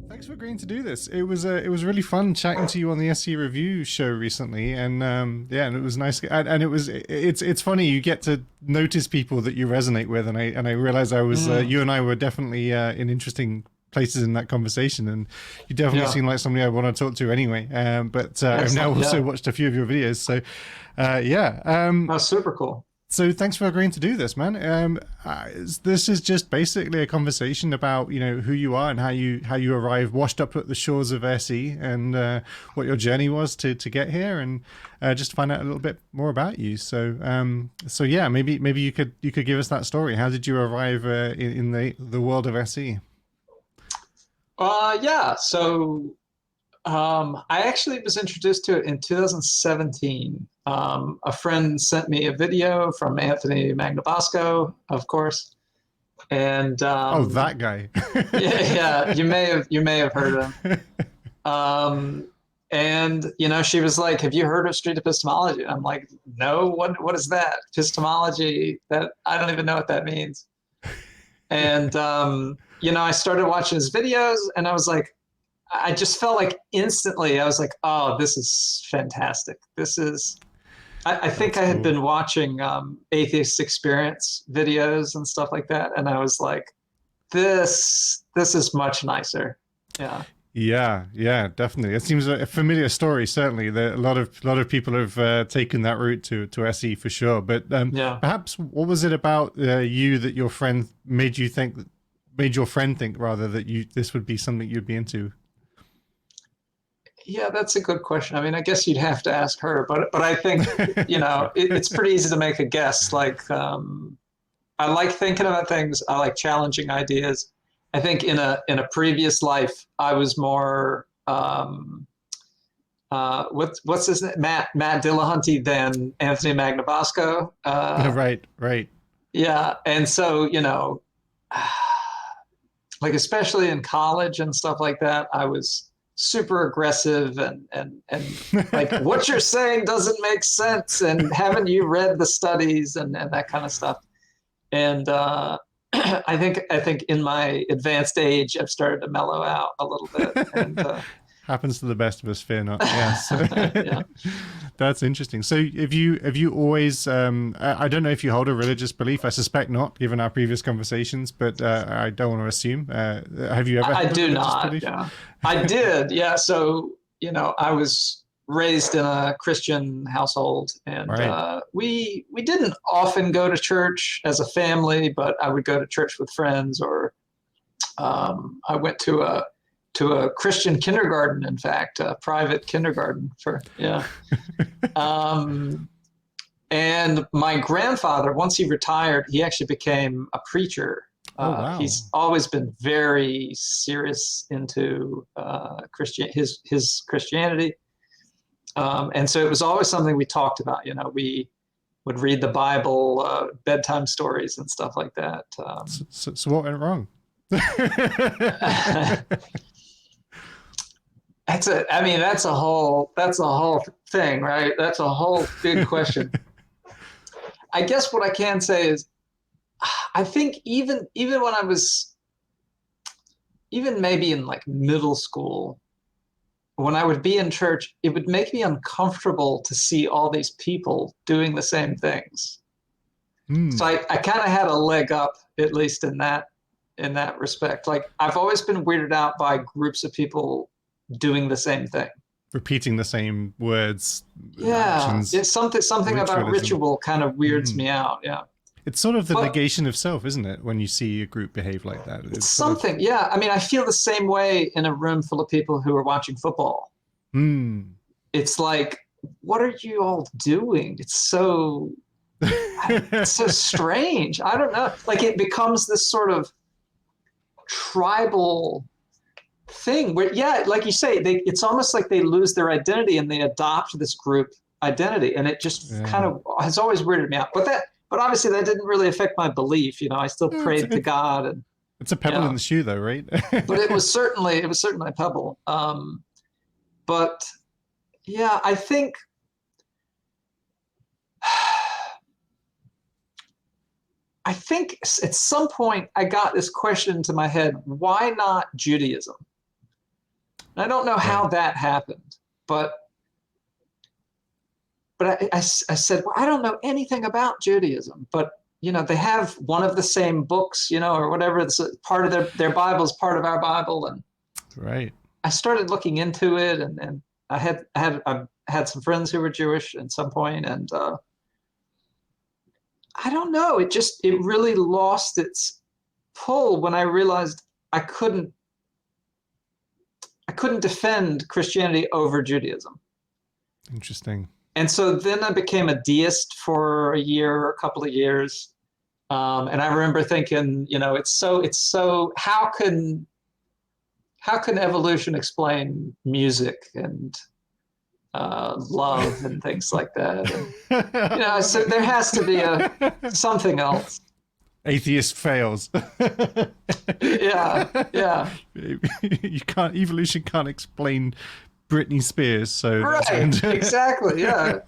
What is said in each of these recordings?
Thanks for agreeing to do this. It was really fun chatting to you on the SE Review show recently, and yeah, and it was nice. And it's funny, you get to notice people that you resonate with, and I realized you and I were definitely in interesting places in that conversation, and you definitely seem like somebody I want to talk to anyway. But I've now also watched a few of your videos, so yeah. That's super cool. So thanks for agreeing to do this, man. This is just basically a conversation about, you know, who you are and how you arrived, washed up at the shores of SE, and what your journey was to get here, and just find out a little bit more about you. So so yeah, maybe you could give us that story. How did you arrive in the world of SE? Yeah. So I actually was introduced to it in 2017. A friend sent me a video from Anthony Magnabosco, of course, and oh, that guy. yeah, you may have heard of him. And you know, she was like, "Have you heard of street epistemology?" I'm like, "No, what is that? Epistemology? That I don't even know what that means." And you know, I started watching his videos, and I was like, I just felt like instantly, I was like, "Oh, this is fantastic. This is." I think I had been watching Atheist Experience videos and stuff like that, and I was like, "This is much nicer." Yeah. Yeah, definitely. It seems a familiar story. Certainly, a lot of people have taken that route to SE for sure. But perhaps, what was it about you that your friend made your friend think rather that this would be something you'd be into? Yeah, that's a good question. I mean, I guess you'd have to ask her, but I think, you know, it's pretty easy to make a guess. Like, I like thinking about things. I like challenging ideas. I think in a previous life, I was more what's his name, Matt Dillahunty than Anthony Magnabosco. Right. Yeah, and so you know, like especially in college and stuff like that, I was super aggressive and like what you're saying doesn't make sense, and haven't you read the studies and that kind of stuff. And I think in my advanced age, I've started to mellow out a little bit. And happens to the best of us, fear not. Yes. yeah. That's interesting. So have you always I don't know if you hold a religious belief. I suspect not, given our previous conversations, but I don't want to assume. Have you ever I had a do religious not. belief? Yeah. I did. Yeah. So, you know, I was raised in a Christian household, and Right. we didn't often go to church as a family, but I would go to church with friends, or I went to a Christian kindergarten, in fact, a private kindergarten yeah. Um, and my grandfather, once he retired, he actually became a preacher. Oh, wow. He's always been very serious into his Christianity, and so it was always something we talked about. You know, we would read the Bible, bedtime stories, and stuff like that. So what went wrong? That's a whole thing, right? That's a whole big question. I guess what I can say is, I think even when I was, even maybe in like middle school, when I would be in church, it would make me uncomfortable to see all these people doing the same things. So I kind of had a leg up, at least in that respect. Like, I've always been weirded out by groups of people doing the same thing, repeating the same words. Yeah, actions, it's something about ritual kind of weirds me out. Yeah, it's sort of the but negation of self, isn't it, when you see a group behave like that? it's something. Yeah, I mean, I feel the same way in a room full of people who are watching football. It's like, what are you all doing? It's so strange. I don't know. Like, it becomes this sort of tribal thing where, yeah, like you say, it's almost like they lose their identity and they adopt this group identity, and it just kind of has always weirded me out. But obviously that didn't really affect my belief. You know, I still prayed to God, and it's a pebble in the shoe, though, right? But it was certainly a pebble. But yeah, I think I think at some point I got this question into my head: why not Judaism? And I don't know how that happened, but I said, well, I don't know anything about Judaism, but they have one of the same books, or whatever. It's part of their Bible is part of our Bible, and Right. I started looking into it, and I had some friends who were Jewish at some point, and I don't know. It really lost its pull when I realized I couldn't defend Christianity over Judaism. Interesting. And so then I became a deist for a couple of years. And I remember thinking, it's so, how can evolution explain music and love and things like that? And, so there has to be something else. Atheist fails. Yeah. Evolution can't explain Britney Spears, so right, exactly, yeah.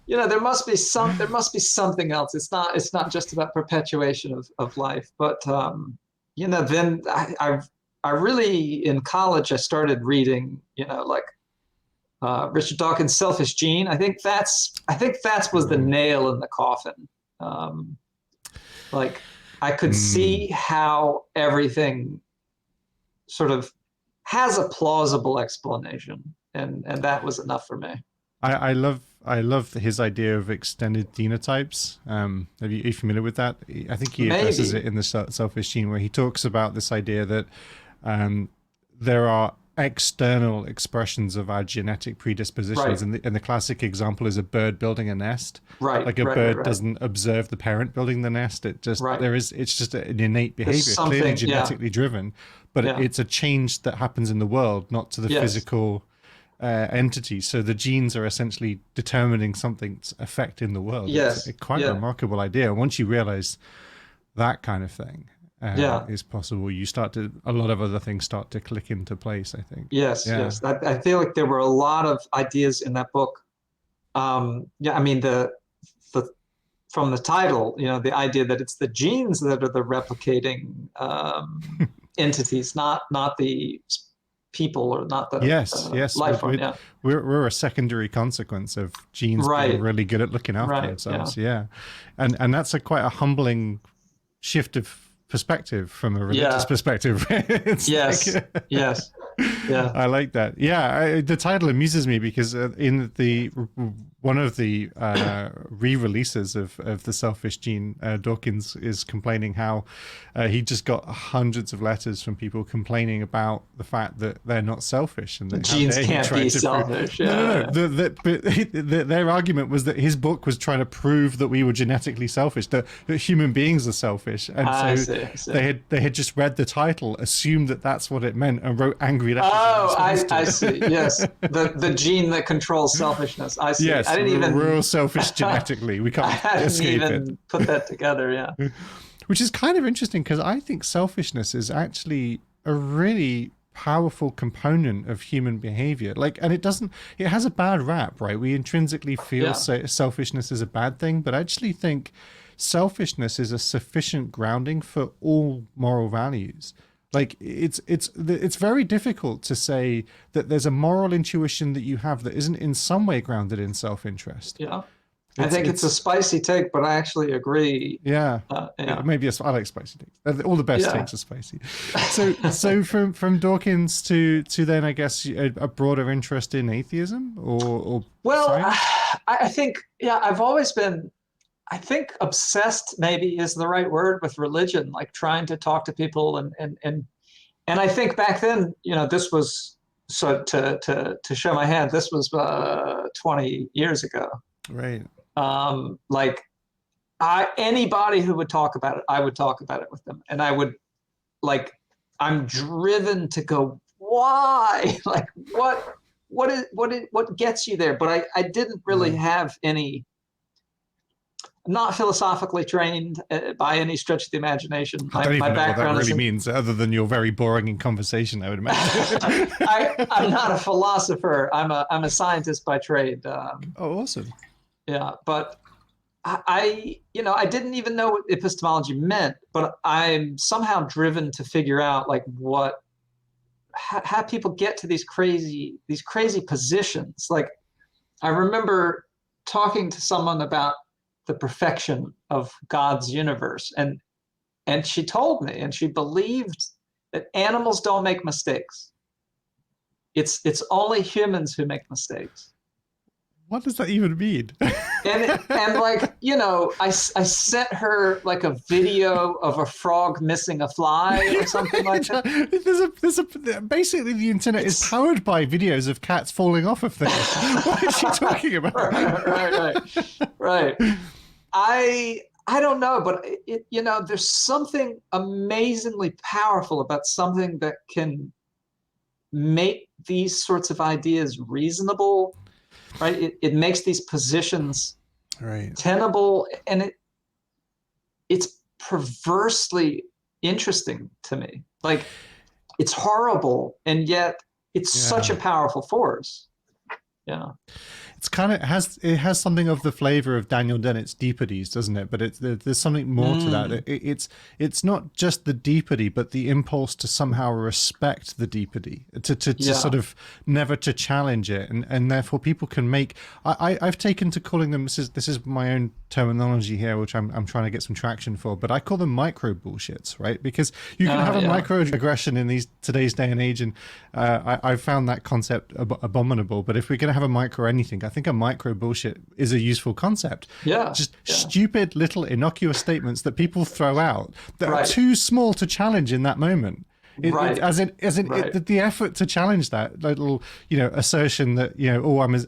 There must be something else. It's not just about perpetuation of life, but then I really, in college, I started reading, Richard Dawkins' Selfish Gene. I think that's was the nail in the coffin. I could see how everything sort of has a plausible explanation, and that was enough for me. I love his idea of extended genotypes. Are you familiar with that? I think he addresses it in the Selfish Gene, where he talks about this idea that there are external expressions of our genetic predispositions, right. and the classic example is a bird building a nest. Right. Like a bird doesn't observe the parent building the nest. It just it's just an innate behavior, clearly genetically driven, but it's a change that happens in the world, not to the physical entity. So the genes are essentially determining something's effect in the world. Yes. It's quite a remarkable idea. Once you realize that kind of thing is possible, a lot of other things start to click into place, I think. Yes. I feel like there were a lot of ideas in that book. I mean, the from the title, the idea that it's the genes that are the replicating entities, not the people, or not the life form. We're a secondary consequence of genes being really good at looking after themselves. And that's quite a humbling shift of perspective from a religious perspective. Yes. I like that. The title amuses me because in one of the re-releases of the Selfish Gene, Dawkins is complaining how he just got hundreds of letters from people complaining about the fact that they're not selfish, and that genes can't be selfish. No. Their argument was that his book was trying to prove that we were genetically selfish, that human beings are selfish, and I see. they had just read the title, assumed that that's what it meant, and wrote angry letters. Oh, I see. Yes, the gene that controls selfishness. I see. Yes, we're all selfish genetically. We can't escape it. Put that together. Yeah. Which is kind of interesting, because I think selfishness is actually a really powerful component of human behavior. And it has a bad rap, right? We intrinsically feel selfishness is a bad thing, but I actually think selfishness is a sufficient grounding for all moral values. It's very difficult to say that there's a moral intuition that you have that isn't in some way grounded in self-interest. Yeah. I think it's a spicy take, but I actually agree. Maybe I like spicy takes. All the best takes are spicy. So from Dawkins to then, I guess, a broader interest in atheism or science? I think I've always been, I think, obsessed maybe is the right word with religion, like trying to talk to people and I think back then, this was, so to show my hand, this was 20 years ago. Right. Anybody who would talk about it, I would talk about it with them, and I would, I'm driven to go, why? What gets you there? But I didn't really have any. I'm not philosophically trained by any stretch of the imagination. I don't even know what that really means, other than you're very boring in conversation, I would imagine. I'm not a philosopher. I'm a scientist by trade. Oh, awesome. Yeah, but I didn't even know what epistemology meant, but I'm somehow driven to figure out like how people get to these crazy positions. Like I remember talking to someone about the perfection of God's universe, and she told me, and she believed that animals don't make mistakes. It's only humans who make mistakes. What does that even mean? And like, I sent her like a video of a frog missing a fly or something like that. Basically the internet is powered by videos of cats falling off of things. What is she talking about? Right. I don't know, but there's something amazingly powerful about something that can make these sorts of ideas reasonable. Right, it makes these positions tenable, and it's perversely interesting to me. Like, it's horrible, and yet it's such a powerful force. Yeah. It's kind of it has something of the flavor of Daniel Dennett's deepities, doesn't it? But there's something more to that. It's not just the deepity, but the impulse to somehow respect the deepity, to sort of never to challenge it, and therefore people can make. I've taken to calling them, this is my own terminology here, which I'm trying to get some traction for, but I call them micro bullshits, right? Because you can have a microaggression in today's day and age, and I've found that concept abominable. But if we're going to have a micro anything, I think a micro bullshit is a useful concept. Just stupid little innocuous statements that people throw out that are too small to challenge in that moment. The effort to challenge that little, assertion that,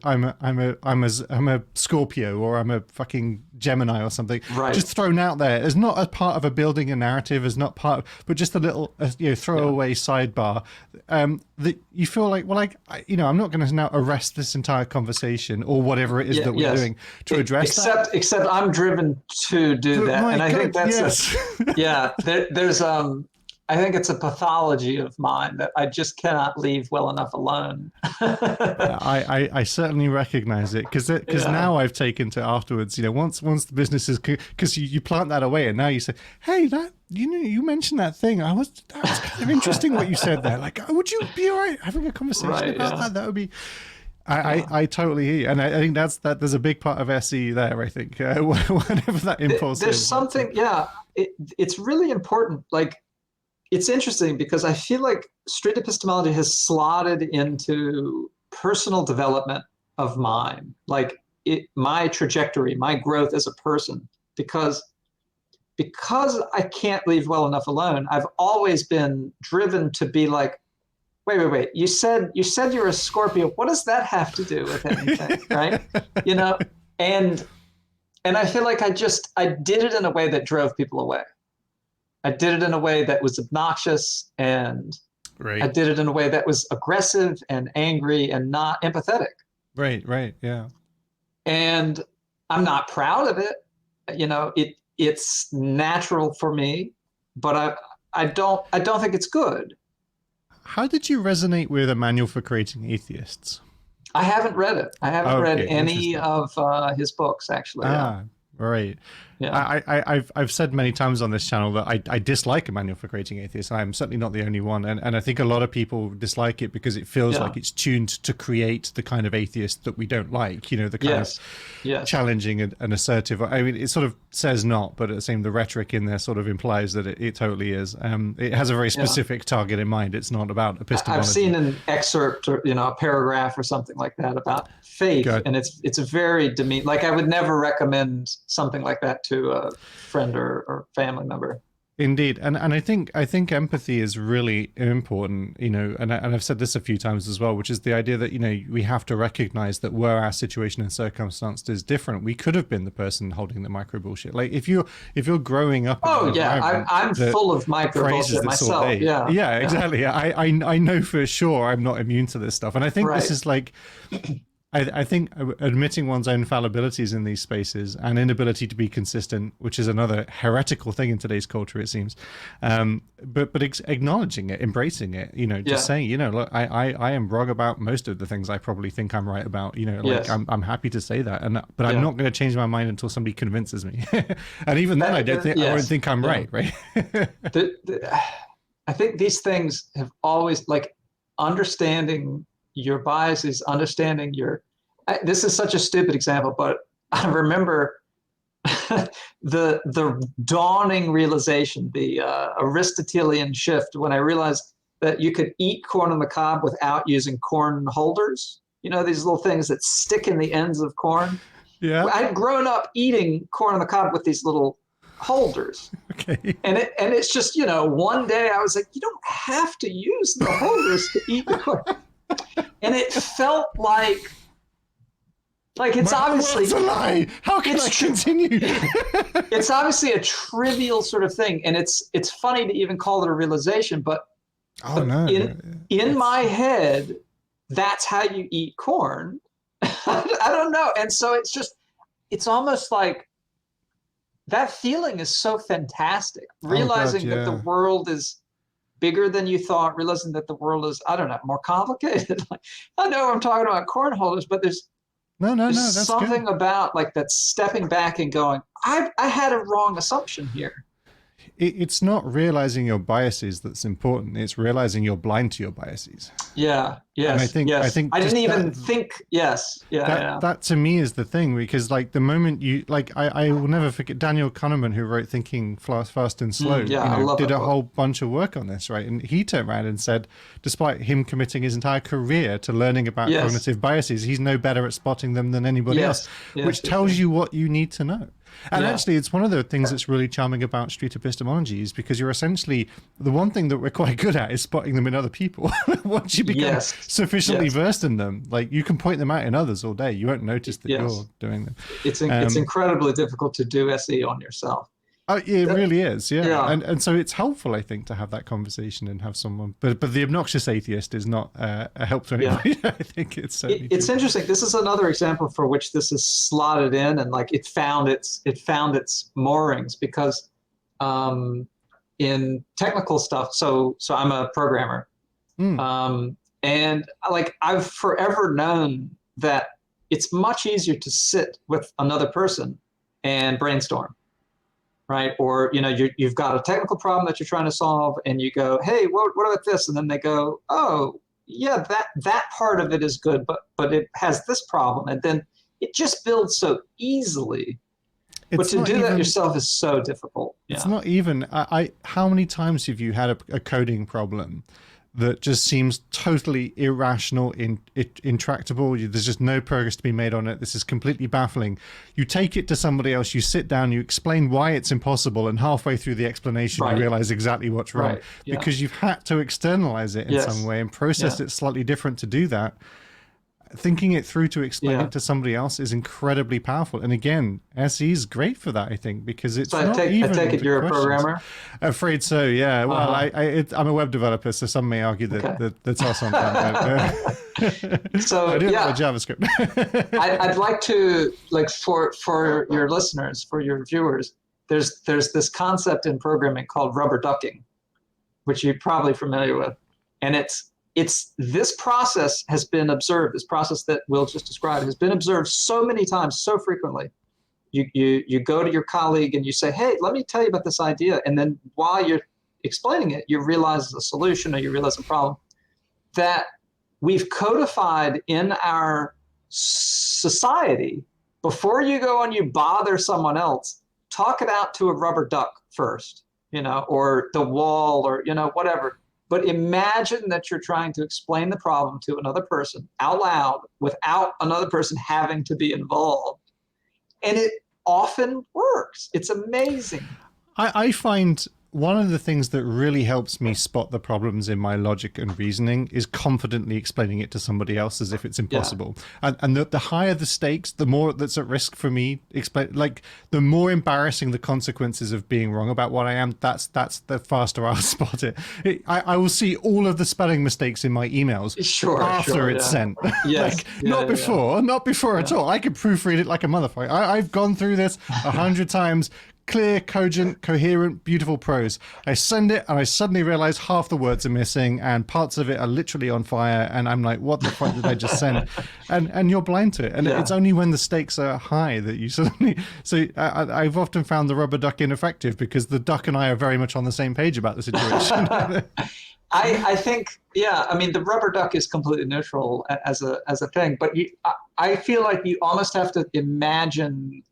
I'm a Scorpio, or I'm a fucking Gemini or something, just thrown out there as not as part of a building a narrative, as not part of, but just a little, throwaway sidebar, that you feel like, well, I'm not going to now arrest this entire conversation or whatever it is that we're doing to address that. Except I'm driven to do that. And I think that's, there's, I think it's a pathology of mine that I just cannot leave well enough alone. I certainly recognize it, because now I've taken to afterwards, once the business is, because you plant that away, and now you say, hey, that, you mentioned that thing. That was kind of interesting what you said there. Like, would you be all right having a conversation about that? That would be. I totally hear you, and I think that there's a big part of SE there. I think whenever that impulse there's is, something. It's really important. Like, it's interesting because I feel like street epistemology has slotted into personal development of mine, like my trajectory, my growth as a person, because I can't leave well enough alone. I've always been driven to be like, wait. You said you're a Scorpio. What does that have to do with anything, right? And I feel like I did it in a way that drove people away. I did it in a way that was obnoxious, and I did it in a way that was aggressive and angry and not empathetic. Right, yeah. And I'm not proud of it. It's natural for me, but I don't think it's good. How did you resonate with A Manual for Creating Atheists? I haven't read it. I haven't read any of his books, actually. Right. Yeah. I've said many times on this channel that I dislike A Manual for Creating Atheists. I'm certainly not the only one, and I think a lot of people dislike it because it feels like it's tuned to create the kind of atheist that we don't like. The kind of challenging and assertive. I mean, it sort of says not, but at the same, the rhetoric in there sort of implies that it totally is. It has a very specific target in mind. It's not about epistemology. I've seen an excerpt or a paragraph or something like that about faith, and it's a very demeaning. Like, I would never recommend something like that to a friend or family member. Indeed, and I think empathy is really important, and I've said this a few times as well, which is the idea that we have to recognize that were our situation and circumstances different, we could have been the person holding the micro bullshit. Like, if you're growing up, I'm full of micro bullshit myself. Exactly. I know for sure I'm not immune to this stuff, and I think this is like. I think admitting one's own fallibilities in these spaces and inability to be consistent, which is another heretical thing in today's culture, it seems. But acknowledging it, embracing it, just saying, look, I am wrong about most of the things I probably think I'm right about. Like I'm happy to say that, but I'm not going to change my mind until somebody convinces me. And even then, I don't think I'm right. I think these things have always, like, understanding your biases, understanding this is such a stupid example, but I remember the dawning realization, the Aristotelian shift, when I realized that you could eat corn on the cob without using corn holders. These little things that stick in the ends of corn. Yeah. I'd grown up eating corn on the cob with these little holders. Okay. And it's just, one day I was like, you don't have to use the holders to eat the corn. And it felt like it's obviously a lie. How can I continue? It's obviously a trivial sort of thing, and it's funny to even call it a realization, but in my head, that's how you eat corn. I don't know. And so it's almost like that feeling is so fantastic. Realizing that the world is bigger than you thought, realizing that the world is, I don't know, more complicated. I know I'm talking about corn holders, but there's that's something good about like that stepping back and going, I had a wrong assumption here. It's not realizing your biases that's important. It's realizing you're blind to your biases. Yeah. Yes. And I think I didn't even think. Yes. Yeah. That to me is the thing, because like the moment you I will never forget Daniel Kahneman, who wrote Thinking Fast and Slow. Did a whole bunch of work on this, right? And he turned around and said, despite him committing his entire career to learning about cognitive biases, he's no better at spotting them than anybody else, which tells you what you need to know. And actually, it's one of the things that's really charming about street epistemology, is because you're essentially, the one thing that we're quite good at is spotting them in other people. Once you become sufficiently versed in them, like you can point them out in others all day. You won't notice that you're doing them. It's incredibly difficult to do SE on yourself. It really is, yeah. And so it's helpful, I think, to have that conversation and have someone. But the obnoxious atheist is not a help to anybody. I think it's interesting. This is another example for which this is slotted in, and like it found its moorings, because in technical stuff. So I'm a programmer, and like I've forever known that it's much easier to sit with another person and brainstorm. Right. Or, you've got a technical problem that you're trying to solve, and you go, hey, what about this? And then they go, oh, yeah, that part of it is good, but it has this problem. And then it just builds so easily. But to do that yourself is so difficult. It's not even, how many times have you had a coding problem that just seems totally irrational, intractable? There's just no progress to be made on it. This is completely baffling. You take it to somebody else, you sit down, you explain why it's impossible, and halfway through the explanation, you realize exactly what's wrong. Because you've had to externalize it in some way and process it slightly different to do that. Thinking it through to explain it to somebody else is incredibly powerful. And again, SE is great for that, I think, because it's not even. I take it you're questions. A programmer? Afraid so, yeah. Well, I'm a web developer, so some may argue that that's also on that. So I do have JavaScript. I'd like to, like, for your listeners, for your viewers, there's this concept in programming called rubber ducking, which you're probably familiar with, and it's this process has been observed. This process that Will just described has been observed so many times, so frequently. You go to your colleague and you say, hey, let me tell you about this idea. And then while you're explaining it, you realize a solution, or you realize a problem that we've codified in our society. Before you go and you bother someone else, talk it out to a rubber duck first, or the wall, or, whatever. But imagine that you're trying to explain the problem to another person out loud without another person having to be involved. And it often works. It's amazing. I find one of the things that really helps me spot the problems in my logic and reasoning is confidently explaining it to somebody else as if it's impossible. And the higher the stakes, the more that's at risk for me. Like the more embarrassing the consequences of being wrong about what I am, that's the faster I'll spot it. I will see all of the spelling mistakes in my emails after it's sent. Yes. Like not before at all. I could proofread it like a motherfucker. I've gone through this 100 times. Clear, cogent, coherent, beautiful prose. I send it and I suddenly realize half the words are missing and parts of it are literally on fire, and I'm like, what the fuck did I just send? And you're blind to it. And it's only when the stakes are high that you suddenly... So I've often found the rubber duck ineffective because the duck and I are very much on the same page about the situation. I think, I mean, the rubber duck is completely neutral as a thing, but I feel like you almost have to imagine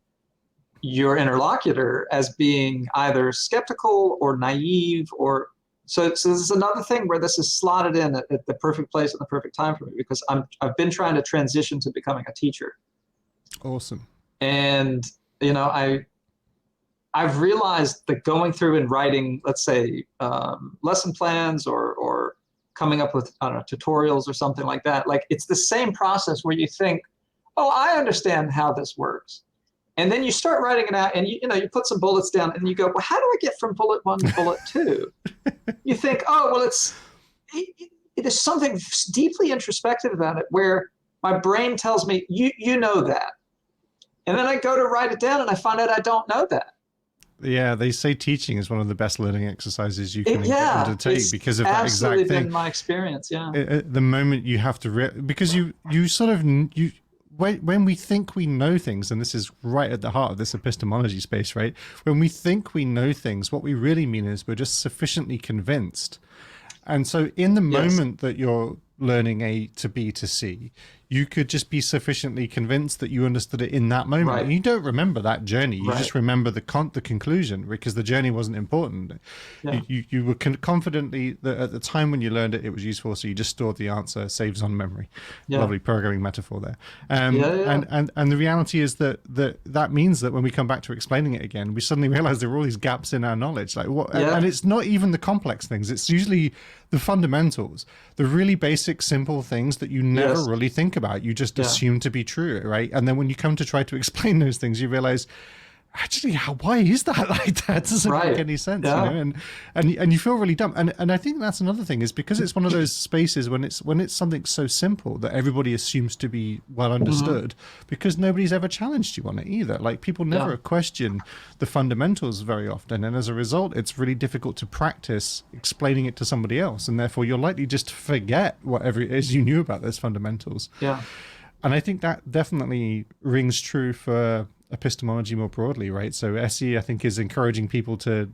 your interlocutor as being either skeptical or naive, or so this is another thing where this is slotted in at the perfect place at the perfect time for me, because I've been trying to transition to becoming a teacher. Awesome. And I've realized that going through and writing, let's say, lesson plans or coming up with, I don't know, tutorials or something like that, like it's the same process where you think, oh, I understand how this works. And then you start writing it out, and you put some bullets down, and you go, well, how do I get from bullet 1 to bullet 2? You think, oh, well, it is something deeply introspective about it, where my brain tells me, you know that. And then I go to write it down, and I find out I don't know that. Yeah, they say teaching is one of the best learning exercises you can undertake because of that exact thing. Absolutely been my experience, At the moment you have to, because you sort of, when we think we know things, and this is right at the heart of this epistemology space, right? When we think we know things, what we really mean is we're just sufficiently convinced. And so in the moment that you're learning A to B to C, you could just be sufficiently convinced that you understood it in that moment. Right. And you don't remember that journey. You just remember the conclusion, because the journey wasn't important. Yeah. You were confidently, at the time when you learned it, it was useful, so you just stored the answer, saves on memory. Yeah. Lovely programming metaphor there. And the reality is that means that when we come back to explaining it again, we suddenly realize there are all these gaps in our knowledge. Like what? And it's not even the complex things. It's usually the fundamentals, the really basic, simple things that you never really think about. You just assume to be true, right? And then when you come to try to explain those things, you realize, actually, why is that like that? It doesn't make any sense, you know? And you feel really dumb. And I think that's another thing, is because it's one of those spaces when it's something so simple that everybody assumes to be well understood, because nobody's ever challenged you on it either. Like people never question the fundamentals very often, and as a result, it's really difficult to practice explaining it to somebody else, and therefore you're likely just to forget whatever it is you knew about those fundamentals. Yeah. And I think that definitely rings true for epistemology more broadly, right? So SE, I think, is encouraging people to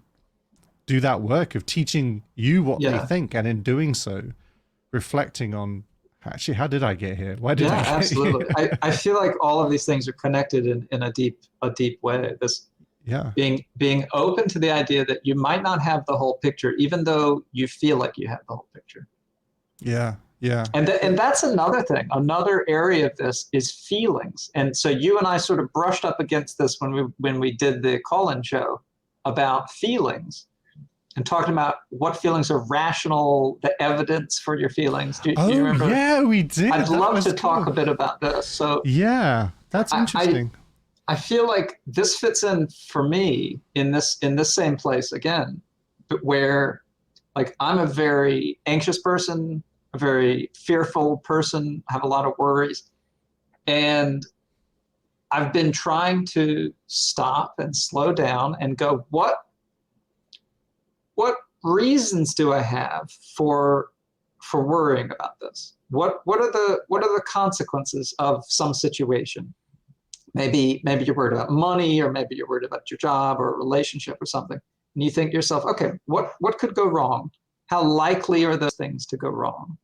do that work of teaching you what they think, and in doing so, reflecting on, actually, how did I get here? Why did I get absolutely. Here? I feel like all of these things are connected in a deep way. This being open to the idea that you might not have the whole picture, even though you feel like you have the whole picture. Yeah. Yeah. And that's another thing. Another area of this is feelings. And so you and I sort of brushed up against this when we did the call-in show about feelings, and talking about what feelings are rational, the evidence for your feelings. Do you remember? Yeah, we did. I'd love to talk a bit about this. So yeah, that's interesting. I feel like this fits in for me in this same place again, but where, like, I'm a very anxious person, a very fearful person, have a lot of worries. And I've been trying to stop and slow down and go, what reasons do I have for worrying about this? What are the consequences of some situation? Maybe you're worried about money, or maybe you're worried about your job or a relationship or something. And you think to yourself, okay, what could go wrong? How likely are those things to go wrong?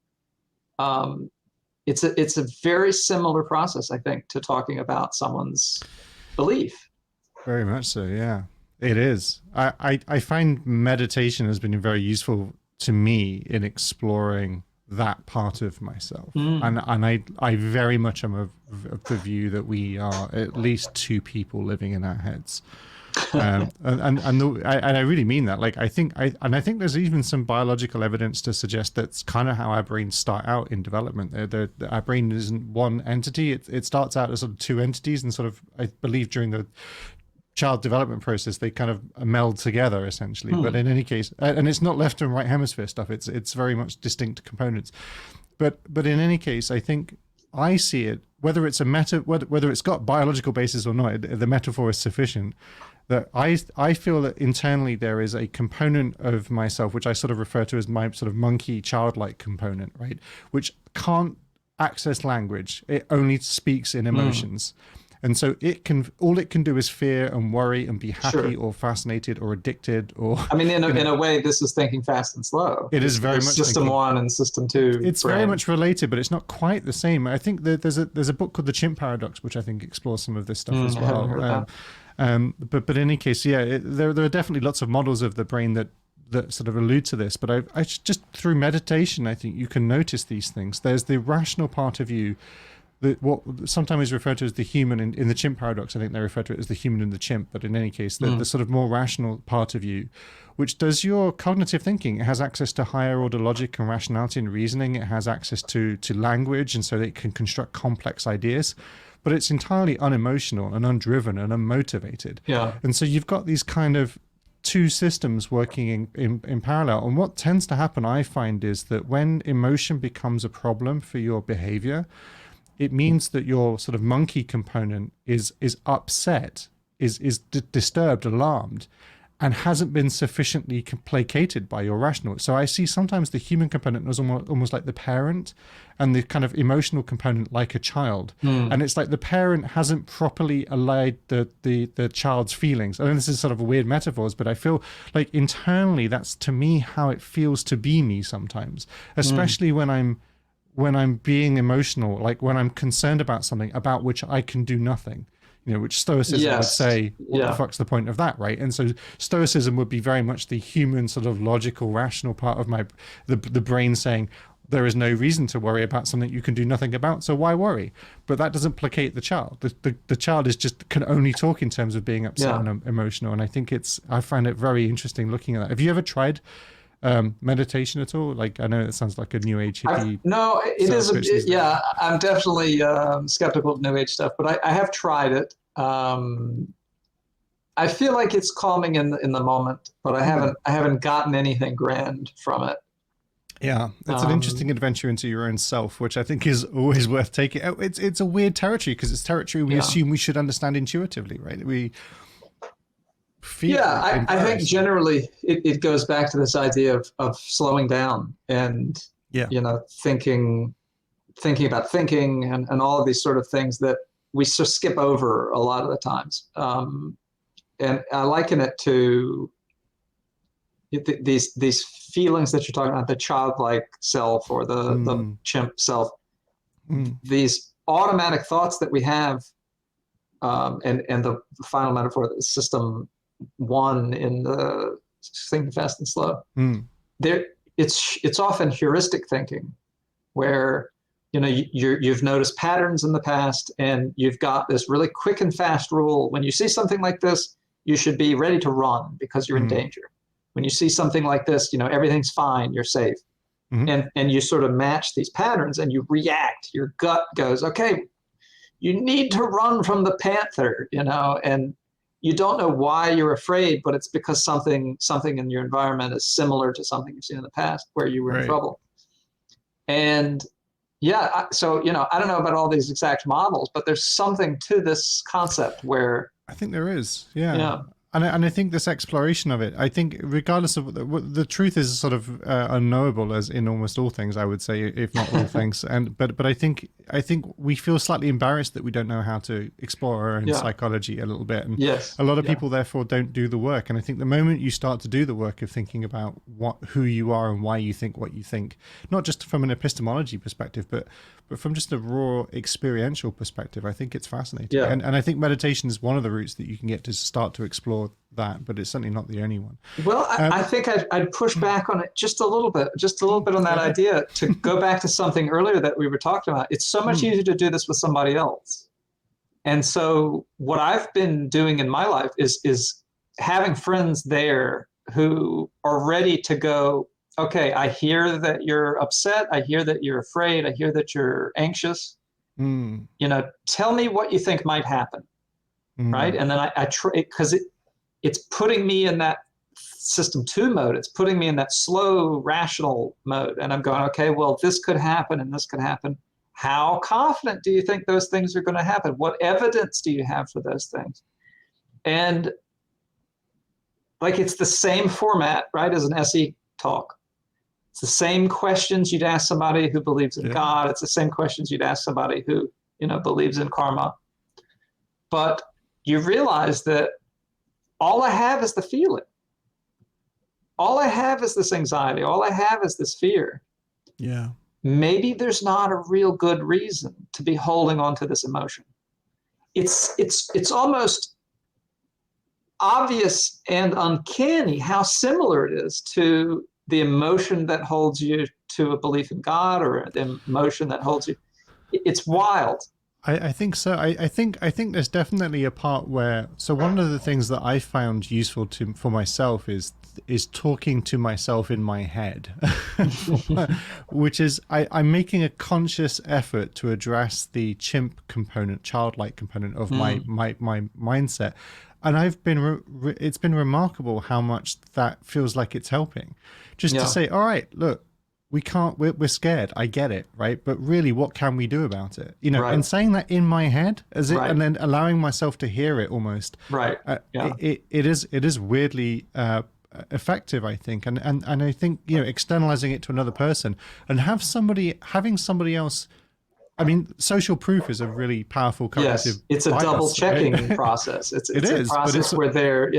It's a very similar process, I think, to talking about someone's belief. Very much so, yeah. It is. I find meditation has been very useful to me in exploring that part of myself. And I very much am of the view that we are at least two people living in our heads. And I really mean that. Like, I think there's even some biological evidence to suggest that's kind of how our brains start out in development. Our brain isn't one entity. It starts out as sort of two entities, and sort of, I believe, during the child development process, they kind of meld together essentially. But in any case, and it's not left and right hemisphere stuff. It's very much distinct components. But in any case, I think I see it, whether it's whether it's got biological basis or not, the metaphor is sufficient. That I feel that internally there is a component of myself, which I sort of refer to as my sort of monkey childlike component, right? Which can't access language. It only speaks in emotions. And so all it can do is fear and worry and be happy or fascinated or addicted or. I mean, in a way, this is thinking fast and slow. It is very much System 1 and System 2. It's very much related, but it's not quite the same. I think that there's a book called The Chimp Paradox, which I think explores some of this stuff as well. But in any case, there are definitely lots of models of the brain that sort of allude to this. But I just through meditation, I think you can notice these things. There's the rational part of you. What sometimes is referred to as the human in the Chimp Paradox. I think they refer to it as the human and the chimp, but in any case, the sort of more rational part of you, which does your cognitive thinking. It has access to higher order logic and rationality and reasoning. It has access to language, and so it can construct complex ideas, but it's entirely unemotional and undriven and unmotivated. Yeah. And so you've got these kind of two systems working in parallel. And what tends to happen, I find, is that when emotion becomes a problem for your behavior, it means that your sort of monkey component is upset, is disturbed, alarmed, and hasn't been sufficiently placated by your rational. So I see sometimes the human component is almost like the parent, and the kind of emotional component like a child. And it's like the parent hasn't properly allayed the child's feelings. I know this is sort of a weird metaphors, but I feel like internally that's to me how it feels to be me sometimes, especially when I'm being emotional, like when I'm concerned about something about which I can do nothing, which Stoicism would say, what the fuck's the point of that, right? And so Stoicism would be very much the human sort of logical, rational part of the brain saying, there is no reason to worry about something you can do nothing about, so why worry? But that doesn't placate the child. The child can only talk in terms of being upset and emotional. And I think I find it very interesting looking at that. Have you ever tried meditation at all? Like, I know it sounds like a new age hippie. No, it is. I'm definitely skeptical of new age stuff, but I have tried it. I feel like it's calming in the moment, but I haven't gotten anything grand from it. Yeah, it's an interesting adventure into your own self, which I think is always worth taking. It's a weird territory because it's territory we assume we should understand intuitively, right? We feel. Yeah, I think generally it goes back to this idea of slowing down and thinking about thinking and all of these sort of things that we sort of skip over a lot of the times. And I liken it to these feelings that you're talking about, the childlike self or the chimp self, these automatic thoughts that we have, and the final metaphor, the System 1 in the Thinking Fast and Slow. It's often heuristic thinking, where you've noticed patterns in the past, and you've got this really quick and fast rule. When you see something like this, you should be ready to run because you're in danger. When you see something like this, everything's fine, you're safe. And you sort of match these patterns and you react. Your gut goes, okay, you need to run from the panther, and you don't know why you're afraid, but it's because something in your environment is similar to something you've seen in the past where you were in trouble. And so, I don't know about all these exact models, but there's something to this concept where I think there is. Yeah. And I think this exploration of it, I think regardless of the truth is sort of unknowable, as in almost all things, I would say, if not all things. But I think we feel slightly embarrassed that we don't know how to explore our own psychology a little bit. And a lot of people therefore don't do the work. And I think the moment you start to do the work of thinking about who you are and why you think what you think, not just from an epistemology perspective, but from just a raw experiential perspective, I think it's fascinating. And I think meditation is one of the routes that you can get to start to explore that, but it's certainly not the only one. Well, I think I'd push back on it just a little bit on that idea, to go back to something earlier that we were talking about. It's so much easier to do this with somebody else. And so what I've been doing in my life is having friends there who are ready to go, okay, I hear that you're upset. I hear that you're afraid. I hear that you're anxious. Tell me what you think might happen. Right. And then I try, because it's putting me in that system 2 mode. It's putting me in that slow, rational mode. And I'm going, okay, well, this could happen and this could happen. How confident do you think those things are going to happen? What evidence do you have for those things? And like, it's the same format, right, as an SE talk. It's the same questions you'd ask somebody who believes in God. It's the same questions you'd ask somebody who, believes in karma. But you realize that all I have is the feeling. All I have is this anxiety. All I have is this fear. Yeah. Maybe there's not a real good reason to be holding on to this emotion. It's almost obvious and uncanny how similar it is to the emotion that holds you to a belief in God, or the emotion that holds you. It's wild. I think so. I think there's definitely a part where, so one of the things that I found useful for myself is talking to myself in my head, which is I'm making a conscious effort to address the chimp component, childlike component of my mindset. And it's been remarkable how much that feels like it's helping. Just to say, all right, look, we're scared. I get it, right? But really, what can we do about it? And saying that in my head, and then allowing myself to hear it almost. Right. It is weirdly effective, I think, and I think externalizing it to another person and having somebody else. I mean, social proof is a really powerful cognitive. Yes, it's a double checking process. It's a process where they're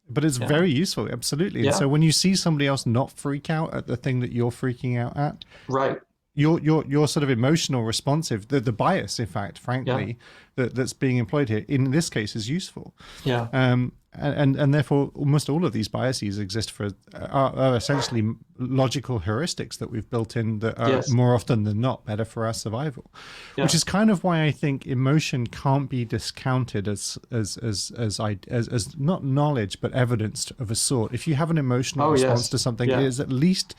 But it's very useful, absolutely. And so when you see somebody else not freak out at the thing that you're freaking out at, right, your sort of emotional responsive, the bias, in fact, frankly, that's being employed here in this case is useful. And therefore almost all of these biases exist are essentially logical heuristics that we've built in that are more often than not better for our survival, which is kind of why I think emotion can't be discounted as not knowledge but evidence of a sort. If you have an emotional response to something, it is at least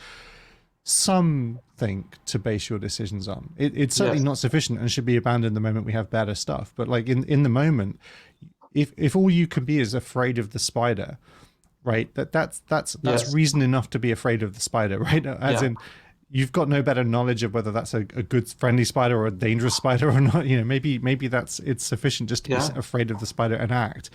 something to base your decisions on. It's certainly not sufficient and should be abandoned the moment we have better stuff, but like in the moment, if all you can be is afraid of the spider, right? That's reason enough to be afraid of the spider, right? As in, you've got no better knowledge of whether that's a good friendly spider or a dangerous spider or not. Maybe it's sufficient just to be afraid of the spider and act.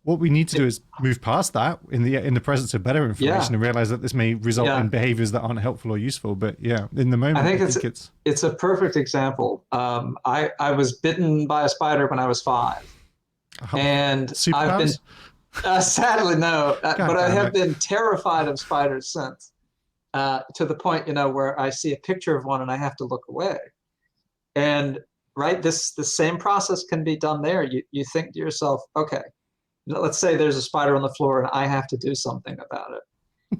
What we need to do is move past that in the presence of better information and realize that this may result in behaviors that aren't helpful or useful. But in the moment, I think it's a perfect example. I was bitten by a spider when I was 5. And I've been sadly no, but I have been terrified of spiders since, to the point where I see a picture of one and I have to look away. And the same process can be done there. You think to yourself, okay, let's say there's a spider on the floor and I have to do something about it.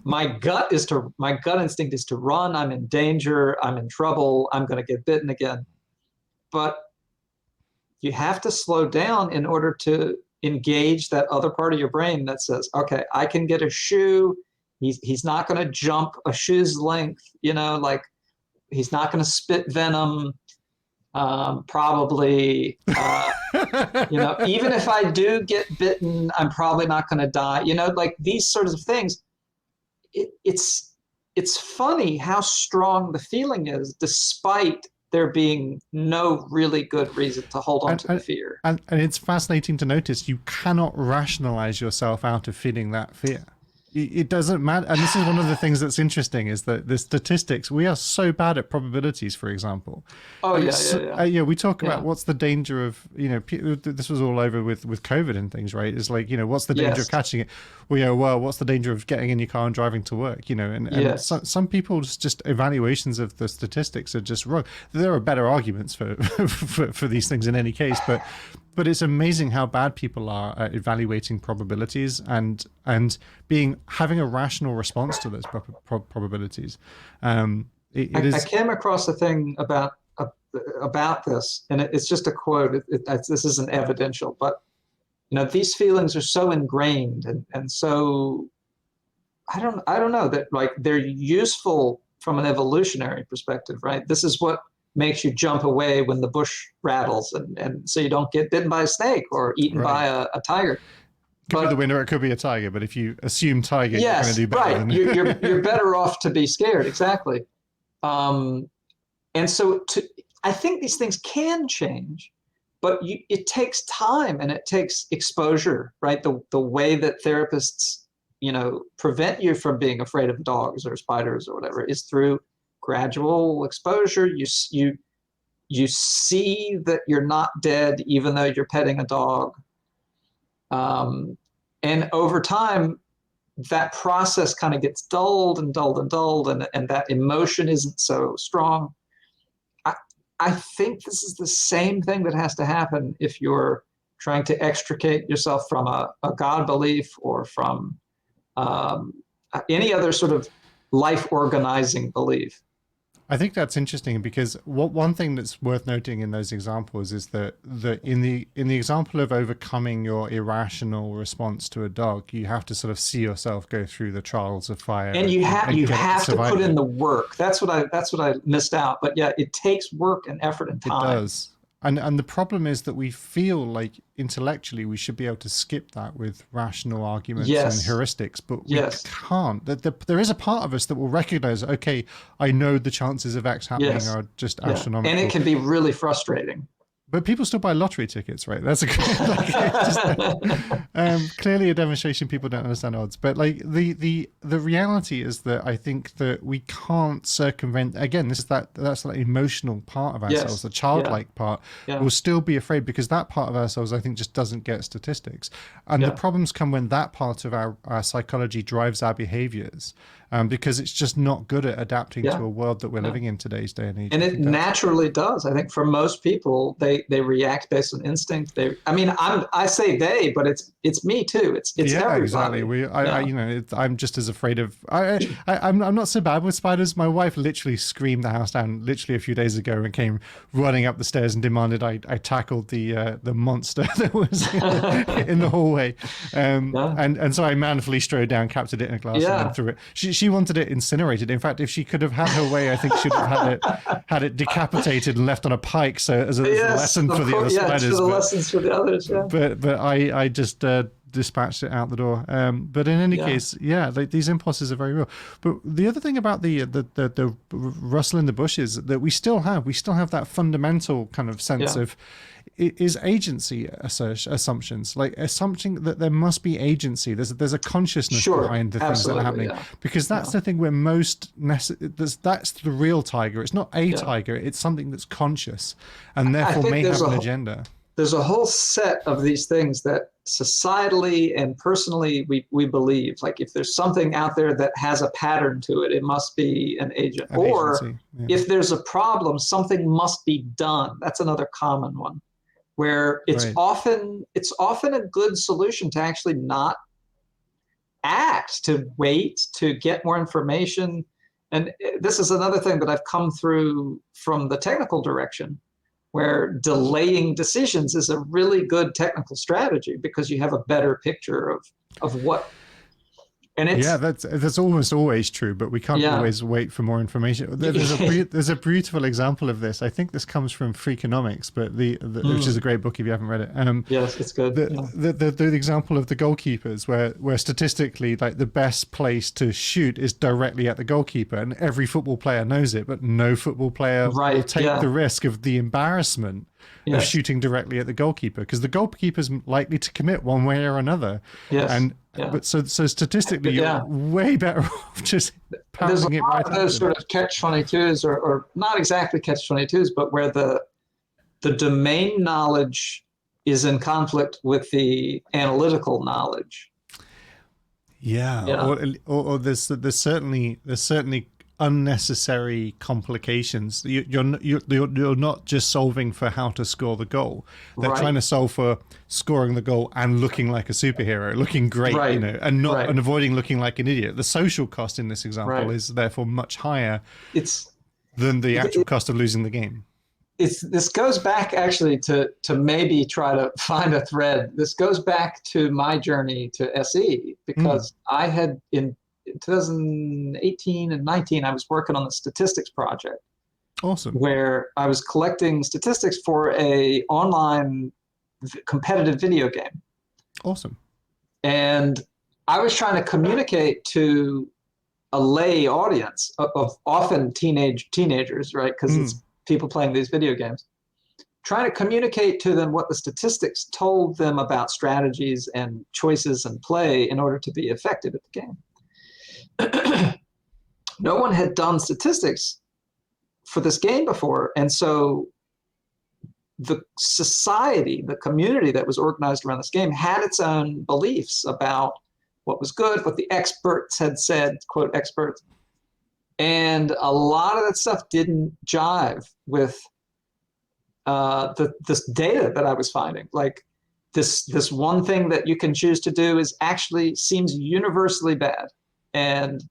My gut instinct is to run. I'm in danger. I'm in trouble. I'm going to get bitten again. But you have to slow down in order to engage that other part of your brain that says, okay, I can get a shoe. He's not going to jump a shoe's length, he's not going to spit venom. Probably, even if I do get bitten, I'm probably not going to die. These sorts of things. It's funny how strong the feeling is, despite there being no really good reason to hold on to the fear. And it's fascinating to notice you cannot rationalize yourself out of feeling that fear. It doesn't matter. And this is one of the things that's interesting is that the statistics, we are so bad at probabilities, for example. We talk about what's the danger of, this was all over with COVID and things, right? It's like, what's the danger of catching it? Well, what's the danger of getting in your car and driving to work? And some people's just evaluations of the statistics are just wrong. There are better arguments for these things in any case, but it's amazing how bad people are at evaluating probabilities and having a rational response to those probabilities. I came across a thing about this, and it's just a quote. This isn't evidential, but these feelings are so ingrained and so I don't know that like they're useful from an evolutionary perspective, right? This is what makes you jump away when the bush rattles and so you don't get bitten by a snake or eaten by a tiger. Could be the winner, it could be a tiger, but if you assume tiger, you're going to do better. Right. You're better off to be scared. Exactly. And so I think these things can change, but it takes time and it takes exposure, right? The way that therapists, prevent you from being afraid of dogs or spiders or whatever is through gradual exposure. You see that you're not dead, even though you're petting a dog. And over time, that process kind of gets dulled and dulled and dulled, and that emotion isn't so strong. I think this is the same thing that has to happen if you're trying to extricate yourself from a God belief or from any other sort of life organizing belief. I think that's interesting because one thing that's worth noting in those examples is that in the example of overcoming your irrational response to a dog, you have to sort of see yourself go through the trials of fire, and you have to put in the work. That's what I missed out. But yeah, it takes work and effort and time. It does. And the problem is that we feel like intellectually we should be able to skip that with rational arguments and heuristics, but we can't. There is a part of us that will recognize, okay, I know the chances of X happening are just astronomical. And it can be really frustrating. But people still buy lottery tickets, right? That's clearly a demonstration people don't understand odds. But like the reality is that I think that we can't circumvent. Again, that's the emotional part of ourselves, the childlike part. We'll still be afraid because that part of ourselves, I think, just doesn't get statistics. And the problems come when that part of our psychology drives our behaviors. Because it's just not good at adapting to a world that we're living in today's day and age. And it naturally does. I think for most people, they react based on instinct. I say they, but it's me too. It's everybody. Exactly. I'm just as afraid of. I'm not so bad with spiders. My wife literally screamed the house down literally a few days ago and came running up the stairs and demanded I tackled the monster that was in the hallway. And so I manfully strode down, captured it in a glass, and then threw it. She wanted it incinerated. In fact, if she could have had her way, I think she'd have had it decapitated and left on a pike, so as a lesson for the other spiders. For the lessons for the others. Yeah. But I just dispatched it out the door. But in any case, these impulses are very real. But the other thing about the rustle in the bushes that we still have that fundamental kind of sense of is agency assumptions, like assumption that there must be agency. There's a consciousness behind the things that are happening, because that's the thing we're most that's the real tiger. It's not a tiger, it's something that's conscious and therefore may have an agenda. There's a whole set of these things that societally and personally we believe, like if there's something out there that has a pattern to it, it must be an agent. If there's a problem, something must be done. That's another common one, where it's often a good solution to actually not act, to wait, to get more information. And this is another thing that I've come through from the technical direction, where delaying decisions is a really good technical strategy because you have a better picture of what. And it's, that's almost always true, but we can't always wait for more information. There's a beautiful example of this. I think this comes from Freakonomics, but which is a great book if you haven't read it. Yes, it's good. The example of the goalkeepers, where statistically, like the best place to shoot is directly at the goalkeeper, and every football player knows it, but no football player will take the risk of the embarrassment of shooting directly at the goalkeeper, because the goalkeeper's likely to commit one way or another. But so statistically, you're way better off just pounding it right. There's a lot of those sort of catch-22s, or not exactly catch-22s, but where the domain knowledge is in conflict with the analytical knowledge. Or there's certainly unnecessary complications. You're not just solving for how to score the goal. They're trying to solve for scoring the goal and looking like a superhero, looking great, and not and avoiding looking like an idiot. The social cost in this example is therefore much higher than the actual cost of losing the game. this goes back actually to maybe try to find a thread. This goes back to my journey to SE, because I had in 2018 and 19, I was working on the statistics project. Awesome. Where I was collecting statistics for a online competitive video game. Awesome. And I was trying to communicate to a lay audience of often teenagers, right? Because it's people playing these video games, trying to communicate to them what the statistics told them about strategies and choices and play in order to be effective at the game. No one had done statistics for this game before. And so the society, the community that was organized around this game had its own beliefs about what was good, what the experts had said, quote, experts. And a lot of that stuff didn't jive with this data that I was finding. Like this one thing that you can choose to do is actually seems universally bad. And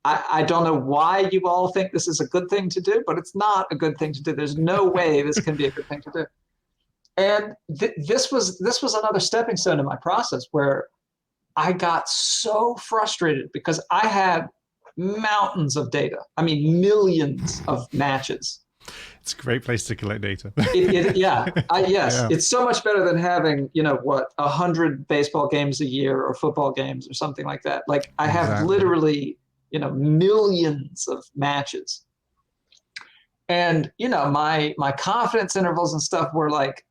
I don't know why you all think this is a good thing to do, but it's not a good thing to do. There's no way this can be a good thing to do. And this was another stepping stone in my process where I got so frustrated because I had mountains of data. I mean, millions of matches. It's a great place to collect data. Yes, yeah. It's so much better than having, 100 baseball games a year or football games or something like that. Like I have literally, millions of matches. And, my confidence intervals and stuff were like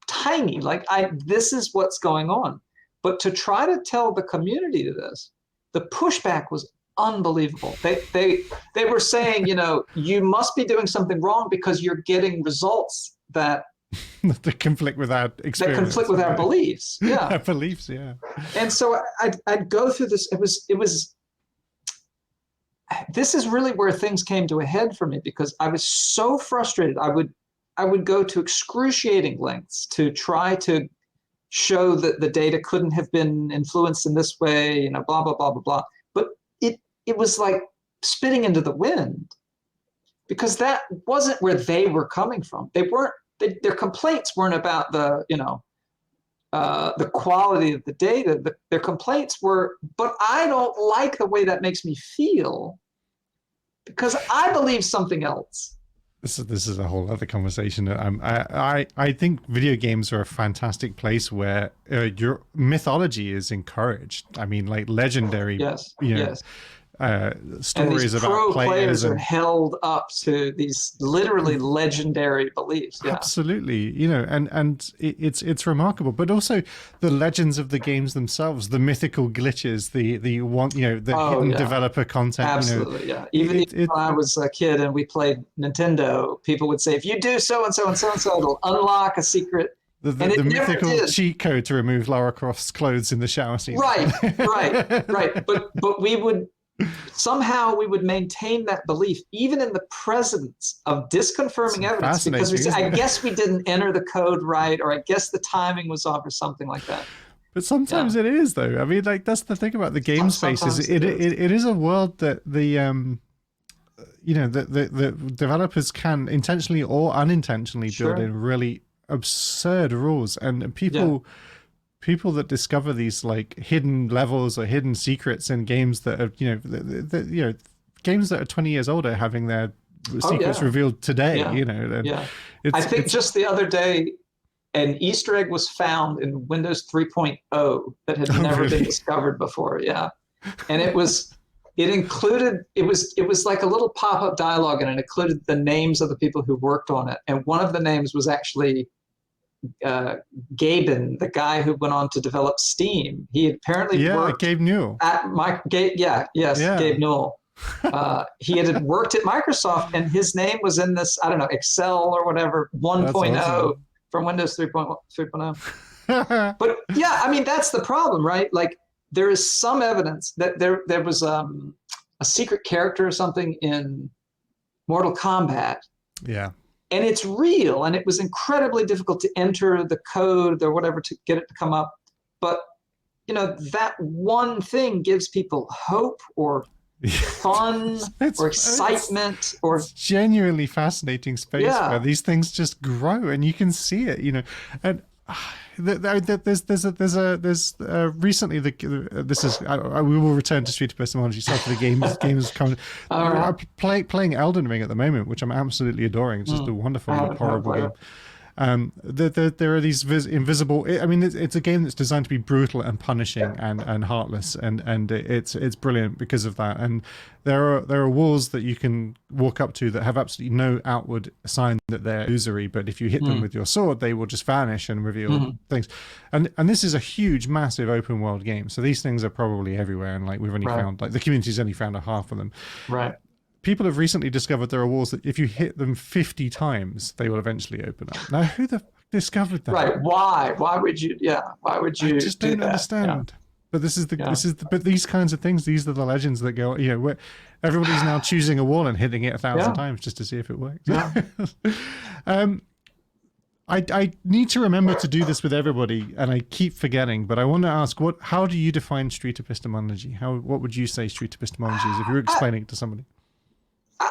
tiny. Like this is what's going on. But to try to tell the community this, the pushback was unbelievable. They were saying, you must be doing something wrong because you're getting results that conflict with our experience. That conflict with our beliefs. Yeah. Our beliefs, yeah. And so I'd go through this. This is really where things came to a head for me because I was so frustrated. I would go to excruciating lengths to try to show that the data couldn't have been influenced in this way, blah, blah, blah, blah, blah. But it was like spitting into the wind because that wasn't where they were coming from. Their complaints weren't about the quality of the data. Their complaints were, but I don't like the way that makes me feel because I believe something else. This is a whole other conversation. I think video games are a fantastic place where your mythology is encouraged. I mean, like legendary, stories about pro players are held up to these literally legendary beliefs. Yeah. Absolutely, and it's remarkable. But also the legends of the games themselves, the mythical glitches, the hidden developer content. Absolutely, yeah. Even when I was a kid and we played Nintendo, people would say, if you do so and so and so and so, it'll unlock a secret. The mythical cheat code to remove Lara Croft's clothes in the shower scene. Right. But we would maintain that belief even in the presence of disconfirming evidence because I guess we didn't enter the code right, or I guess the timing was off or something like that. But sometimes it is, though. I mean, like that's the thing about the game space is it is a world that the developers can intentionally or unintentionally build in really absurd rules, and people that discover these like hidden levels or hidden secrets in games that are games that are 20 years older having their secrets revealed today. I think just the other day an Easter egg was found in Windows 3.0 that had never been discovered before. And it was like a little pop-up dialogue, and it included the names of the people who worked on it, and one of the names was actually Gaben, the guy who went on to develop Steam. He had apparently worked Gabe Newell at Gabe Newell. He had worked at Microsoft, and his name was in this, I don't know, Excel or whatever 1.0 awesome. From Windows 3.0. But I mean, that's the problem, right? Like there is some evidence that there was a secret character or something in Mortal Kombat. Yeah. And it's real, and it was incredibly difficult to enter the code or whatever to get it to come up. But, that one thing gives people hope or fun or excitement or it's genuinely fascinating space where these things just grow and you can see it, and there's recently this is we will return to Street Epistemology. So for the games coming. Playing Elden Ring at the moment, which I'm absolutely adoring. It's just a wonderful, horrible game. There are these invisible. I mean, it's a game that's designed to be brutal and punishing and heartless, and it's brilliant because of that. And there are walls that you can walk up to that have absolutely no outward sign that they're illusory, but if you hit them with your sword, they will just vanish and reveal things. And this is a huge, massive open world game, so these things are probably everywhere. And like we've only found, like the community's only found a half of them. Right. People have recently discovered there are walls that if you hit them 50 times, they will eventually open up. Now, who the f discovered that? Right. Why? Why would you? Yeah. Why would you? I just don't understand. Yeah. But but these kinds of things, these are the legends that go, where everybody's now choosing a wall and hitting it 1,000 times just to see if it works. Yeah. I need to remember to do this with everybody, and I keep forgetting, but I want to ask, how do you define street epistemology? What would you say street epistemology is if you were explaining it to somebody?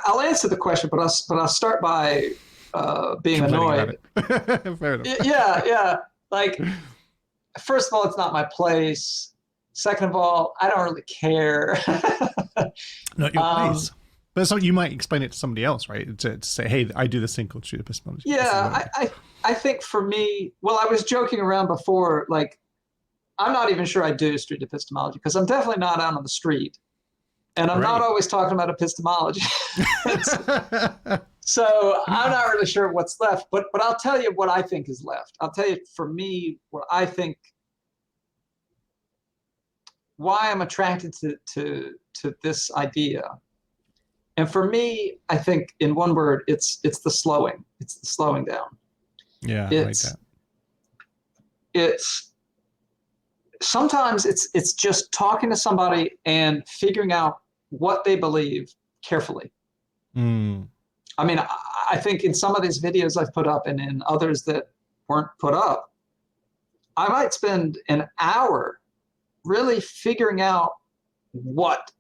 I'll answer the question, but I'll start by being annoyed. Fair enough. Yeah. Like, first of all, it's not my place. Second of all, I don't really care. Not your place. But so you might explain it to somebody else, right? To say, hey, I do this thing called street epistemology. Yeah, I think for me, well, I was joking around before, like, I'm not even sure I do street epistemology because I'm definitely not out on the street. And I'm not always talking about epistemology. So I'm not really sure what's left, but I'll tell you what I think is left. I'll tell you, for me, what I think, why I'm attracted to this idea. And for me, I think in one word, it's the slowing. It's the slowing down. Yeah, I like that. Sometimes it's just talking to somebody and figuring out what they believe carefully. I mean, I think in some of these videos I've put up and in others that weren't put up, I might spend an hour really figuring out what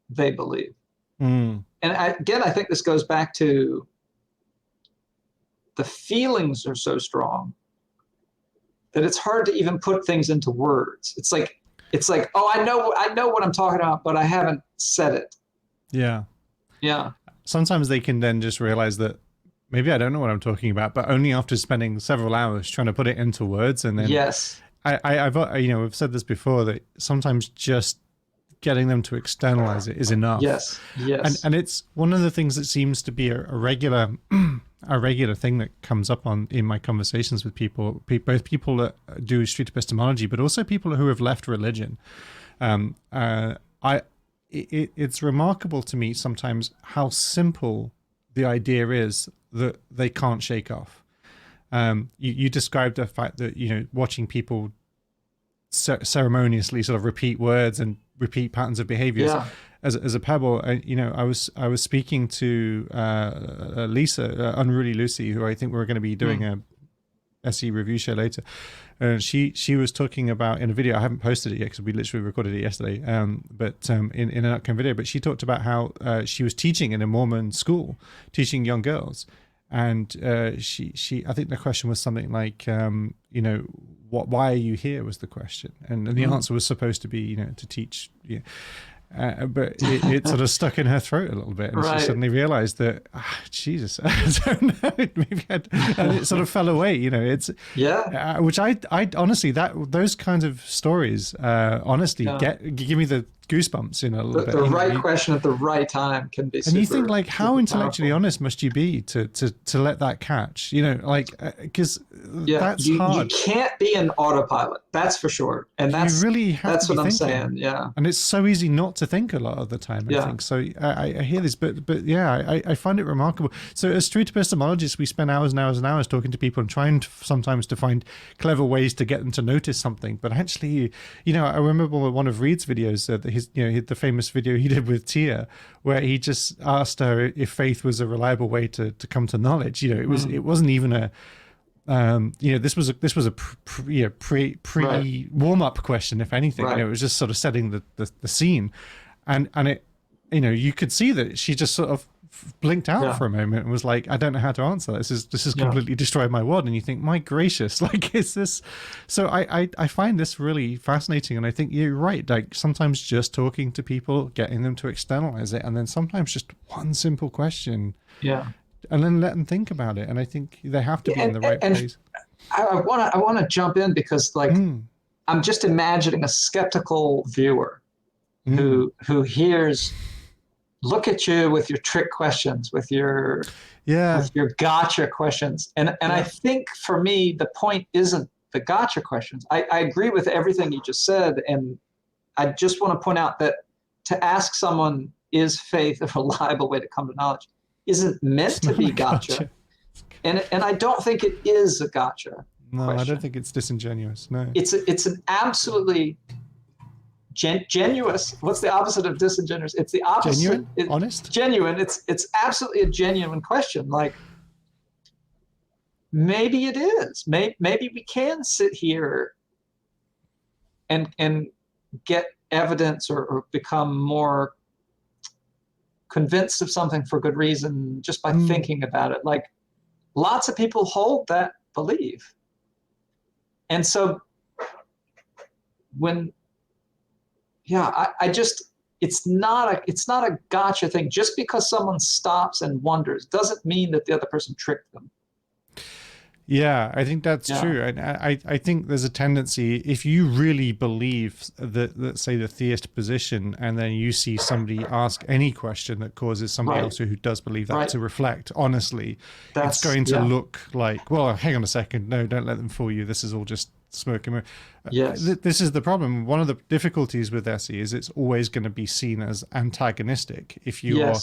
they believe. And again, I think this goes back to the feelings are so strong that it's hard to even put things into words. It's like, oh, I know what I'm talking about, but I haven't said it. Yeah. Yeah. Sometimes they can then just realize that maybe I don't know what I'm talking about, but only after spending several hours trying to put it into words. And then yes, I've said this before, that sometimes just getting them to externalize it is enough. Yes. And it's one of the things that seems to be a regular thing that comes up in my conversations with people, both people that do street epistemology, but also people who have left religion. It's remarkable to me sometimes how simple the idea is that they can't shake off. You described the fact that, watching people ceremoniously sort of repeat words and repeat patterns of behaviors as a pebble. I was speaking to Lisa, Unruly Lucy, who I think we're going to be doing a SE review show later. She was talking about, in a video, I haven't posted it yet because we literally recorded it yesterday, but in an upcoming video, but she talked about how she was teaching in a Mormon school, teaching young girls. And she I think the question was something like, why are you here, was the question. And the answer was supposed to be, to teach. But it sort of stuck in her throat a little bit, and she suddenly realized that, Jesus, I don't know, maybe and it sort of fell away. It's which I honestly, those kinds of stories honestly give me the goosebumps in a little bit. The right question at the right time can be. And you think, like, how intellectually honest must you be to let that catch? Because that's hard. You can't be an autopilot, that's for sure. And that's really have what I'm saying. Yeah. And it's so easy not to think a lot of the time. I think so. I hear this, but I find it remarkable. So as street epistemologists, we spend hours and hours and hours talking to people and trying sometimes to find clever ways to get them to notice something. But actually, I remember one of Reed's videos that the famous video he did with Tia, where he just asked her if faith was a reliable way to come to knowledge. It wasn't even a this was a pre warm up question, if anything. It was just sort of setting the scene. and it, you could see that she just sort of blinked out for a moment and was like, I don't know how to answer this is completely destroyed my world. And you think, my gracious, like, is this? So I find this really fascinating, and I think you're right. Like, sometimes just talking to people, getting them to externalize it, and then sometimes just one simple question, and then let them think about it. And I think they have to be in the right place. I want to jump in because, like, I'm just imagining a skeptical viewer who hears, look at you with your trick questions, with your gotcha questions. And I think for me, the point isn't the gotcha questions. I agree with everything you just said. And I just want to point out that to ask someone, is faith a reliable way to come to knowledge, isn't meant to be gotcha. And I don't think it is a gotcha question. I don't think it's disingenuous. No. It's an absolutely genuous. What's the opposite of disingenuous? It's the opposite. Genuine? Honest? Genuine. It's absolutely a genuine question. Like, maybe it is. Maybe we can sit here and get evidence or become more convinced of something for good reason just by thinking about it. Like, lots of people hold that belief. And so when I just, it's not a gotcha thing. Just because someone stops and wonders doesn't mean that the other person tricked them. Yeah, I think that's true. And I think there's a tendency, if you really believe that, let's say, the theist position, and then you see somebody ask any question that causes somebody else who does believe that to reflect honestly, it's going to look like, well, hang on a second. No, don't let them fool you. This is all just smoke and mirror. Yes. This is the problem. One of the difficulties with SE is it's always going to be seen as antagonistic if you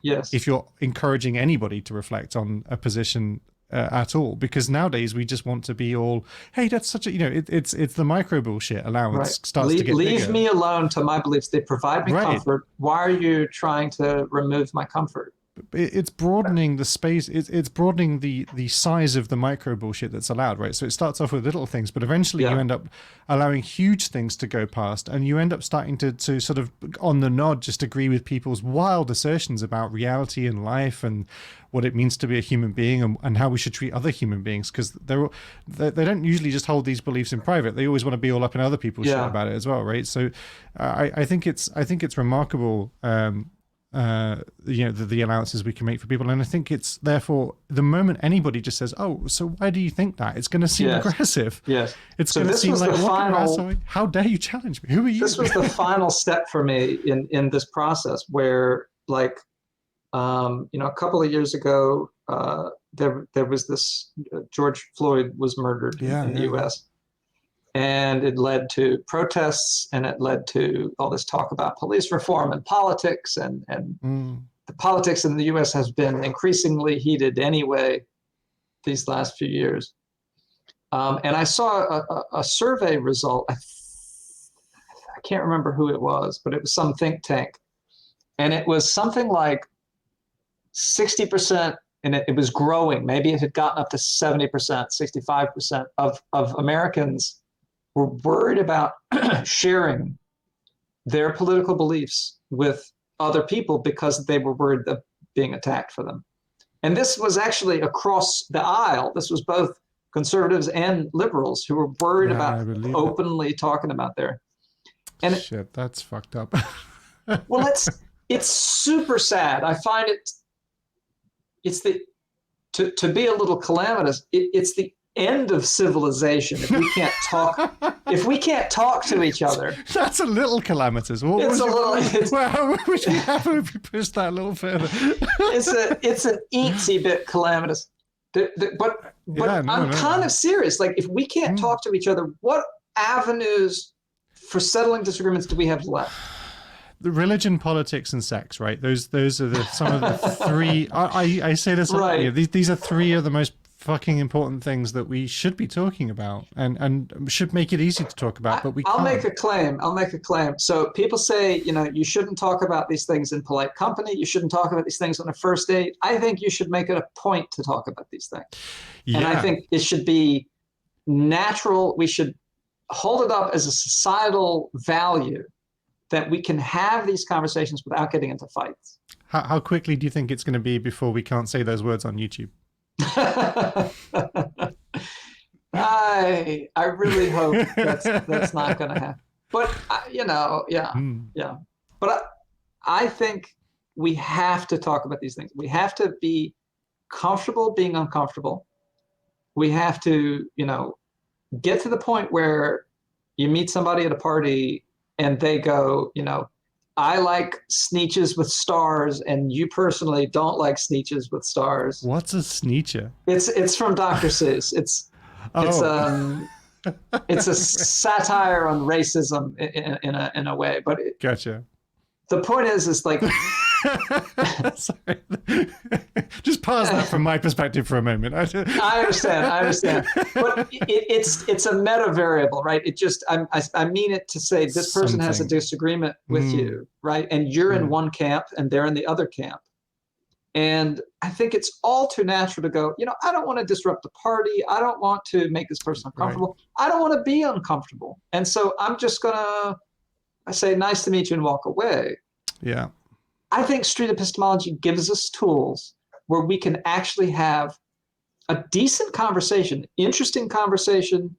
if you're encouraging anybody to reflect on a position at all, because nowadays we just want to be all, hey, that's such a, it's the micro bullshit allowance starts to get leave bigger. Me alone to my beliefs. They provide me comfort. Why are you trying to remove my comfort? It's broadening the space. It's broadening the size of the micro bullshit that's allowed, right? So it starts off with little things, but eventually you end up allowing huge things to go past, and you end up starting to sort of on the nod just agree with people's wild assertions about reality and life and what it means to be a human being and how we should treat other human beings, because they don't usually just hold these beliefs in private. They always want to be all up in other people's shit about it as well, right? So I think it's remarkable. The allowances we can make for people, and I think it's therefore the moment anybody just says, "Oh, so why do you think that?" It's going to seem aggressive. Yes, it's going to seem like, how dare you challenge me? Who are you? This was the final step for me in this process, where, like, a couple of years ago, there was this George Floyd was murdered in the U.S. And it led to protests, and it led to all this talk about police reform and politics. And the politics in the U.S. has been increasingly heated anyway these last few years. And I saw a survey result. I can't remember who it was, but it was some think tank. And it was something like 60%, and it was growing. Maybe it had gotten up to 70%, 65% of Americans were worried about sharing their political beliefs with other people because they were worried of being attacked for them. And this was actually across the aisle. This was both conservatives and liberals who were worried about openly talking about their. And shit, that's fucked up. Well, it's super sad. I find it's to be a little calamitous. It's the end of civilization if we can't talk to each other. That's a little calamitous. Well, would you have if we push that a little further? It's an eensy bit calamitous. But I'm kind of serious. Like, if we can't talk to each other, what avenues for settling disagreements do we have left? The religion, politics, and sex, right? Those are some of the three. I say this. Right. These are three of the most fucking important things that we should be talking about and should make it easy to talk about, but we can't. I'll make a claim. So people say, you shouldn't talk about these things in polite company. You shouldn't talk about these things on a first date. I think you should make it a point to talk about these things. Yeah. And I think it should be natural. We should hold it up as a societal value that we can have these conversations without getting into fights. How quickly do you think it's going to be before we can't say those words on YouTube? I really hope that's not going to happen. But yeah. But I think we have to talk about these things. We have to be comfortable being uncomfortable. We have to, get to the point where you meet somebody at a party and they go, I like Sneetches with stars, and you personally don't like Sneetches with stars. What's a Sneetcher? It's from Dr. Seuss. It's a satire on racism in a way. But Gotcha. The point is like. Sorry. Just pause that from my perspective for a moment. I understand. But it's a meta variable, right? It just I mean it to say this person has a disagreement with you, right? And you're in one camp and they're in the other camp. And I think it's all too natural to go, I don't want to disrupt the party. I don't want to make this person uncomfortable. Right. I don't want to be uncomfortable. And so I'm just I say nice to meet you and walk away. Yeah. I think street epistemology gives us tools where we can actually have a decent conversation, interesting conversation,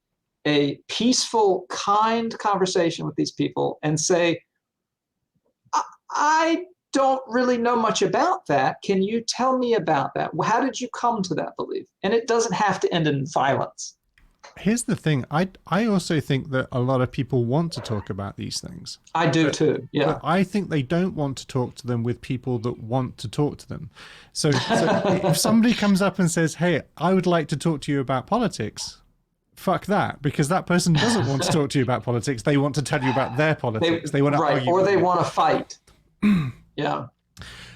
a peaceful, kind conversation with these people and say, I don't really know much about that. Can you tell me about that? How did you come to that belief? And it doesn't have to end in violence. Here's the thing. I also think that a lot of people want to talk about these things. I do too. Yeah. But I think they don't want to talk to them with people that want to talk to them. So if somebody comes up and says, hey, I would like to talk to you about politics, fuck that, because that person doesn't want to talk to you about politics. They want to tell you about their politics. They want to argue. Or they want to fight. Yeah.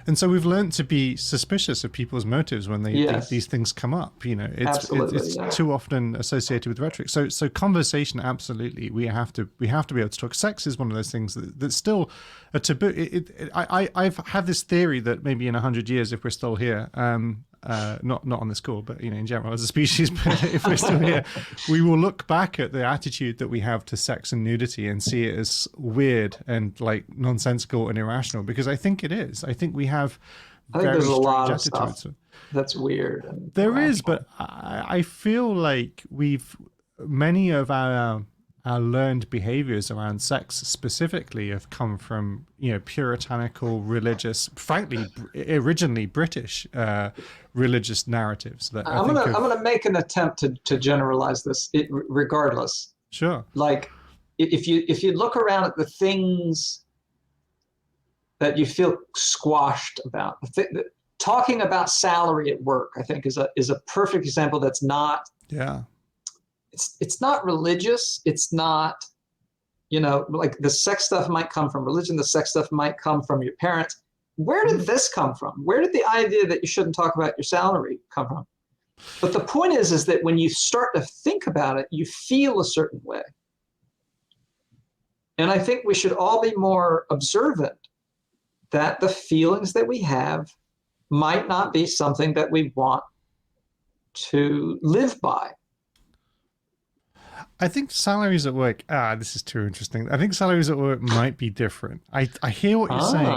And so we've learned to be suspicious of people's motives when these things come up. It's too often associated with rhetoric. So conversation, absolutely, we have to be able to talk. Sex is one of those things that's still a taboo. I've had this theory that maybe in 100 years, if we're still here, not on this call, but in general as a species, but if we're still here, we will look back at the attitude that we have to sex and nudity and see it as weird and like nonsensical and irrational, because I think it is. I think we have there's a lot of stuff that's weird. There is, but I feel like many of our learned behaviors around sex specifically have come from puritanical, religious, frankly originally British religious narratives that I'm gonna make an attempt to generalize this regardless. Sure. Like if you look around at the things that you feel squashed about, talking about salary at work, I think is a perfect example. That's not it's not religious. It's not, like the sex stuff might come from religion. The sex stuff might come from your parents. Where did this come from? Where did the idea that you shouldn't talk about your salary come from? But the point is that when you start to think about it, you feel a certain way. And I think we should all be more observant that the feelings that we have might not be something that we want to live by. I think salaries at work, this is too interesting. I think salaries at work might be different. I hear what you're saying.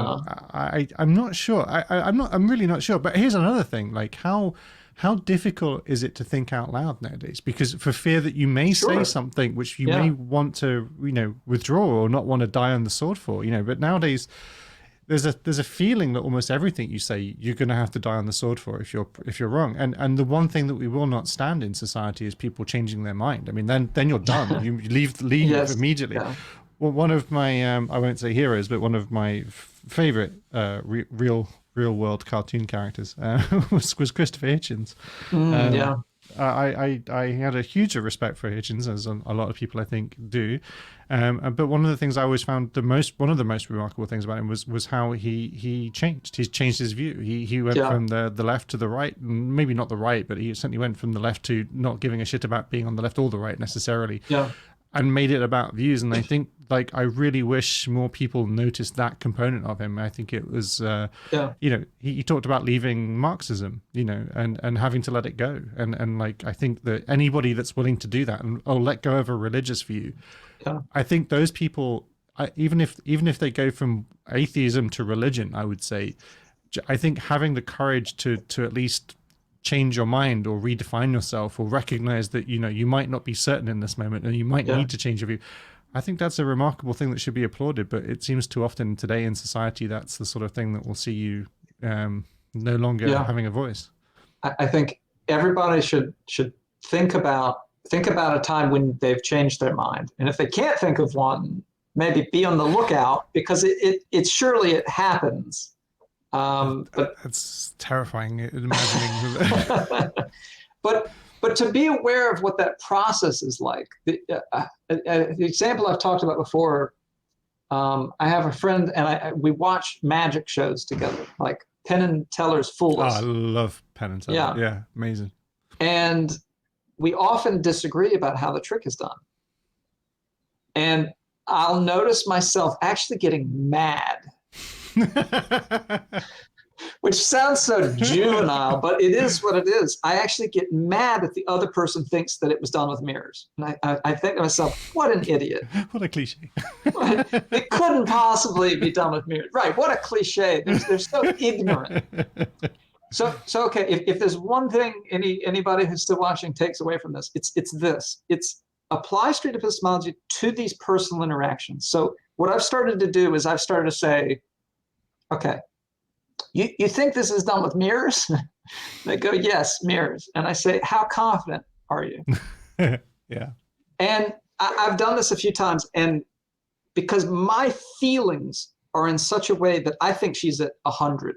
I'm not sure. I'm really not sure. But here's another thing. Like how difficult is it to think out loud nowadays? Because for fear that you may say something which you may want to, withdraw or not want to die on the sword for, but nowadays there's a feeling that almost everything you say you're going to have to die on the sword for if you're wrong. And the one thing that we will not stand in society is people changing their mind. I mean, then you're done. You leave immediately. Yeah. Well, one of my I won't say heroes, but one of my favorite real world cartoon characters was Christopher Hitchens. I had a huge respect for Hitchens, as a lot of people I think do. But one of the things I always found one of the most remarkable things about him was how he changed. He's changed his view. He went from the left to the right, maybe not the right, but he certainly went from the left to not giving a shit about being on the left or the right necessarily. Yeah. And made it about views. And I think, I really wish more people noticed that component of him. I think it was, he talked about leaving Marxism, and having to let it go. And I think that anybody that's willing to do that and let go of a religious view, I think those people even if they go from atheism to religion, I would say, I think having the courage to at least change your mind or redefine yourself or recognize that, you might not be certain in this moment and you might need to change your view. I think that's a remarkable thing that should be applauded, but it seems too often today in society that's the sort of thing that will see you no longer having a voice. I think everybody should think about a time when they've changed their mind. And if they can't think of one, maybe be on the lookout, because it surely it happens. But that's terrifying, imagining. But to be aware of what that process is like. The example I've talked about before, I have a friend and we watch magic shows together, like Penn and Teller's Fool Us. Oh, I love Penn and Teller. Yeah, amazing. And we often disagree about how the trick is done. And I'll notice myself actually getting mad. Which sounds so juvenile, but it is what it is. I actually get mad that the other person thinks that it was done with mirrors. And I think to myself, what an idiot. What a cliche. It couldn't possibly be done with mirrors. Right, what a cliche. They're so ignorant. So okay, if there's one thing anybody who's still watching takes away from this, it's this. It's apply street epistemology to these personal interactions. So what I've started to do is I've started to say, okay, you think this is done with mirrors? They go, yes, mirrors. And I say, how confident are you? Yeah. And I've done this a few times, and because my feelings are in such a way that I think she's at 100.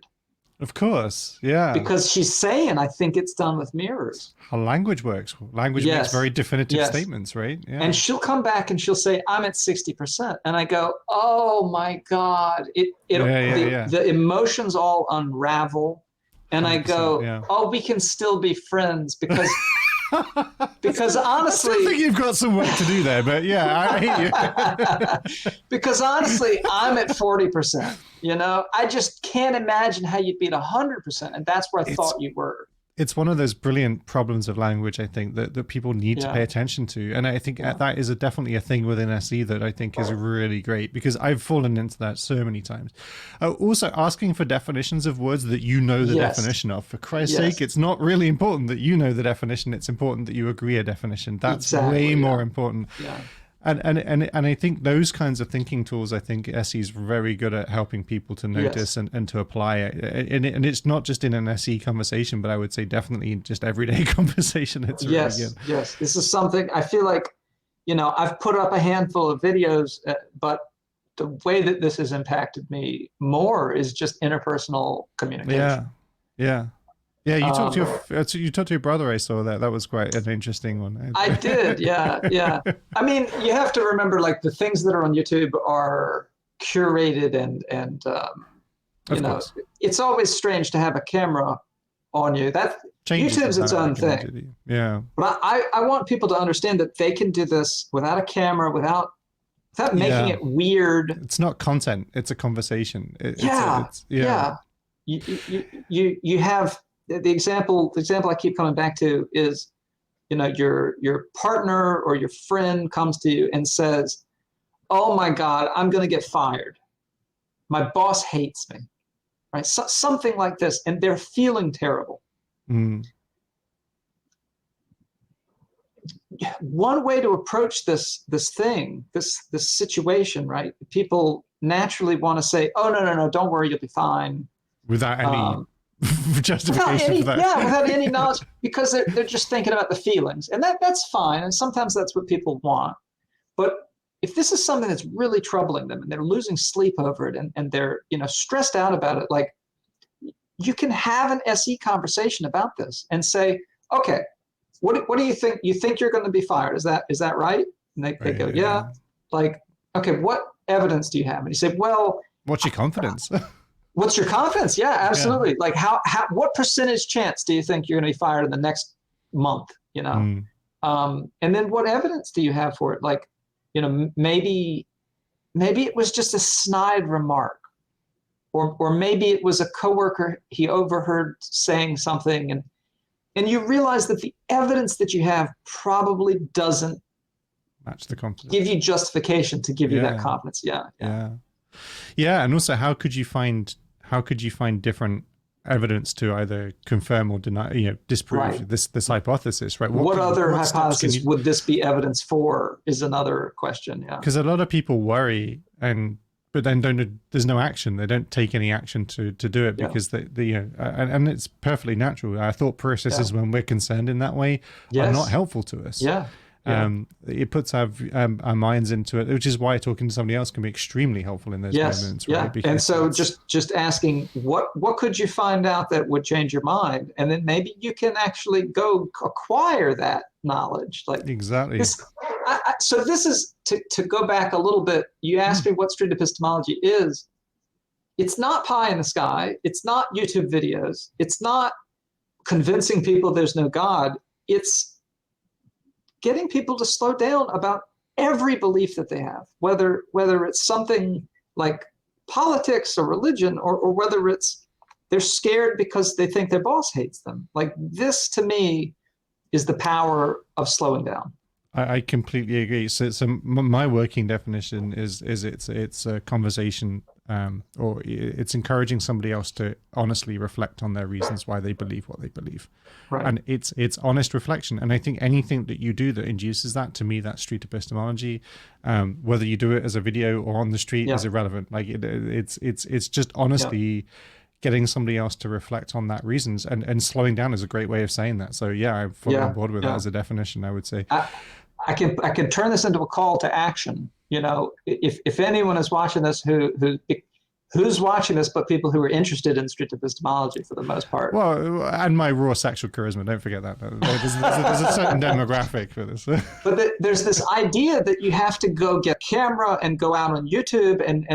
Of course, yeah. Because she's saying, I think it's done with mirrors. How language works. Language makes very definitive statements, right? Yeah. And she'll come back and she'll say, I'm at 60%. And I go, oh my God. The emotions all unravel. And I go, oh, we can still be friends because honestly, I think you've got some work to do there, but yeah, I hate you. Because honestly, I'm at 40%. I just can't imagine how you'd be at 100%, and that's where I thought you were. It's one of those brilliant problems of language, I think, that people need to pay attention to, and I think that is definitely a thing within SE that I think is really great, because I've fallen into that so many times. Also, asking for definitions of words that you know the definition of. For Christ's sake, it's not really important that you know the definition. It's important that you agree a definition. That's way more important. Yeah. And I think those kinds of thinking tools, I think SE is very good at helping people to notice and to apply it. And it's not just in an SE conversation, but I would say definitely in just everyday conversation. It's really good. Yes. This is something I feel like, I've put up a handful of videos, but the way that this has impacted me more is just interpersonal communication. Yeah. Yeah, you talked to your brother. I saw that. That was quite an interesting one. I did. Yeah. I mean, you have to remember, like, the things that are on YouTube are curated, and it's always strange to have a camera on you. That YouTube's its own thing. Yeah. But I want people to understand that they can do this without a camera, without making it weird. It's not content. It's a conversation. You have. The example I keep coming back to is, your partner or your friend comes to you and says, oh my God, I'm going to get fired. My boss hates me, right? Something like this. And they're feeling terrible. Mm. One way to approach this situation, right? People naturally want to say, oh, no, don't worry, you'll be fine. Without any justification for that. Yeah, without any knowledge, because they're just thinking about the feelings, and that's fine, and sometimes that's what people want. But if this is something that's really troubling them and they're losing sleep over it, and they're stressed out about it, like, you can have an SE conversation about this and say, okay, what do you think? You think you're going to be fired? Is that right? And they go, yeah. Like, okay, what evidence do you have? And you say, well, what's your confidence? What's your confidence? Yeah, absolutely. Like, what percentage chance do you think you're going to be fired in the next month? And then what evidence do you have for it? Like, maybe it was just a snide remark, or maybe it was a coworker he overheard saying something, and you realize that the evidence that you have probably doesn't match the confidence. Give you justification to give you that confidence. Yeah, and also how could you find different evidence to either confirm or deny, disprove this hypothesis, right? What other hypothesis would this be evidence for is another question. Yeah, because a lot of people worry, but then there's no action. They don't take any action to do it because and it's perfectly natural. Our thought processes when we're concerned in that way are not helpful to us. It puts our minds into it, which is why talking to somebody else can be extremely helpful in those moments. Right? Because and so just asking what could you find out that would change your mind, and then maybe you can actually go acquire that knowledge. Like exactly. So this is to go back a little bit. You asked me what street epistemology is. It's not pie in the sky. It's not YouTube videos. It's not convincing people there's no God. It's getting people to slow down about every belief that they have, whether it's something like politics or religion, or whether it's they're scared because they think their boss hates them. Like this, to me, is the power of slowing down. I completely agree. So my working definition is it's a conversation, or it's encouraging somebody else to honestly reflect on their reasons why they believe what they believe, and it's honest reflection. And I think anything that you do that induces that, to me, that's street epistemology. Whether you do it as a video or on the street is irrelevant. Like it's just honestly getting somebody else to reflect on that reasons, and slowing down is a great way of saying that. So I'm fully on board with that as a definition, I would say. I can turn this into a call to action. If anyone is watching this who's watching this but people who are interested in street epistemology for the most part. Well, and my raw sexual charisma, don't forget that. There's a certain demographic for this. But there's this idea that you have to go get a camera and go out on YouTube, and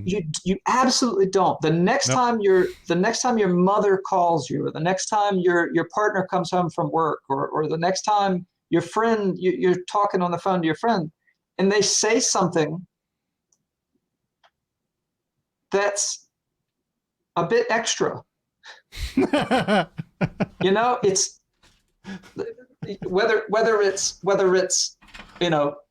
you absolutely don't. The next time your mother calls you, or the next time your partner comes home from work, or the next time your friend, you're talking on the phone to your friend, and they say something that's a bit extra. It's whether it's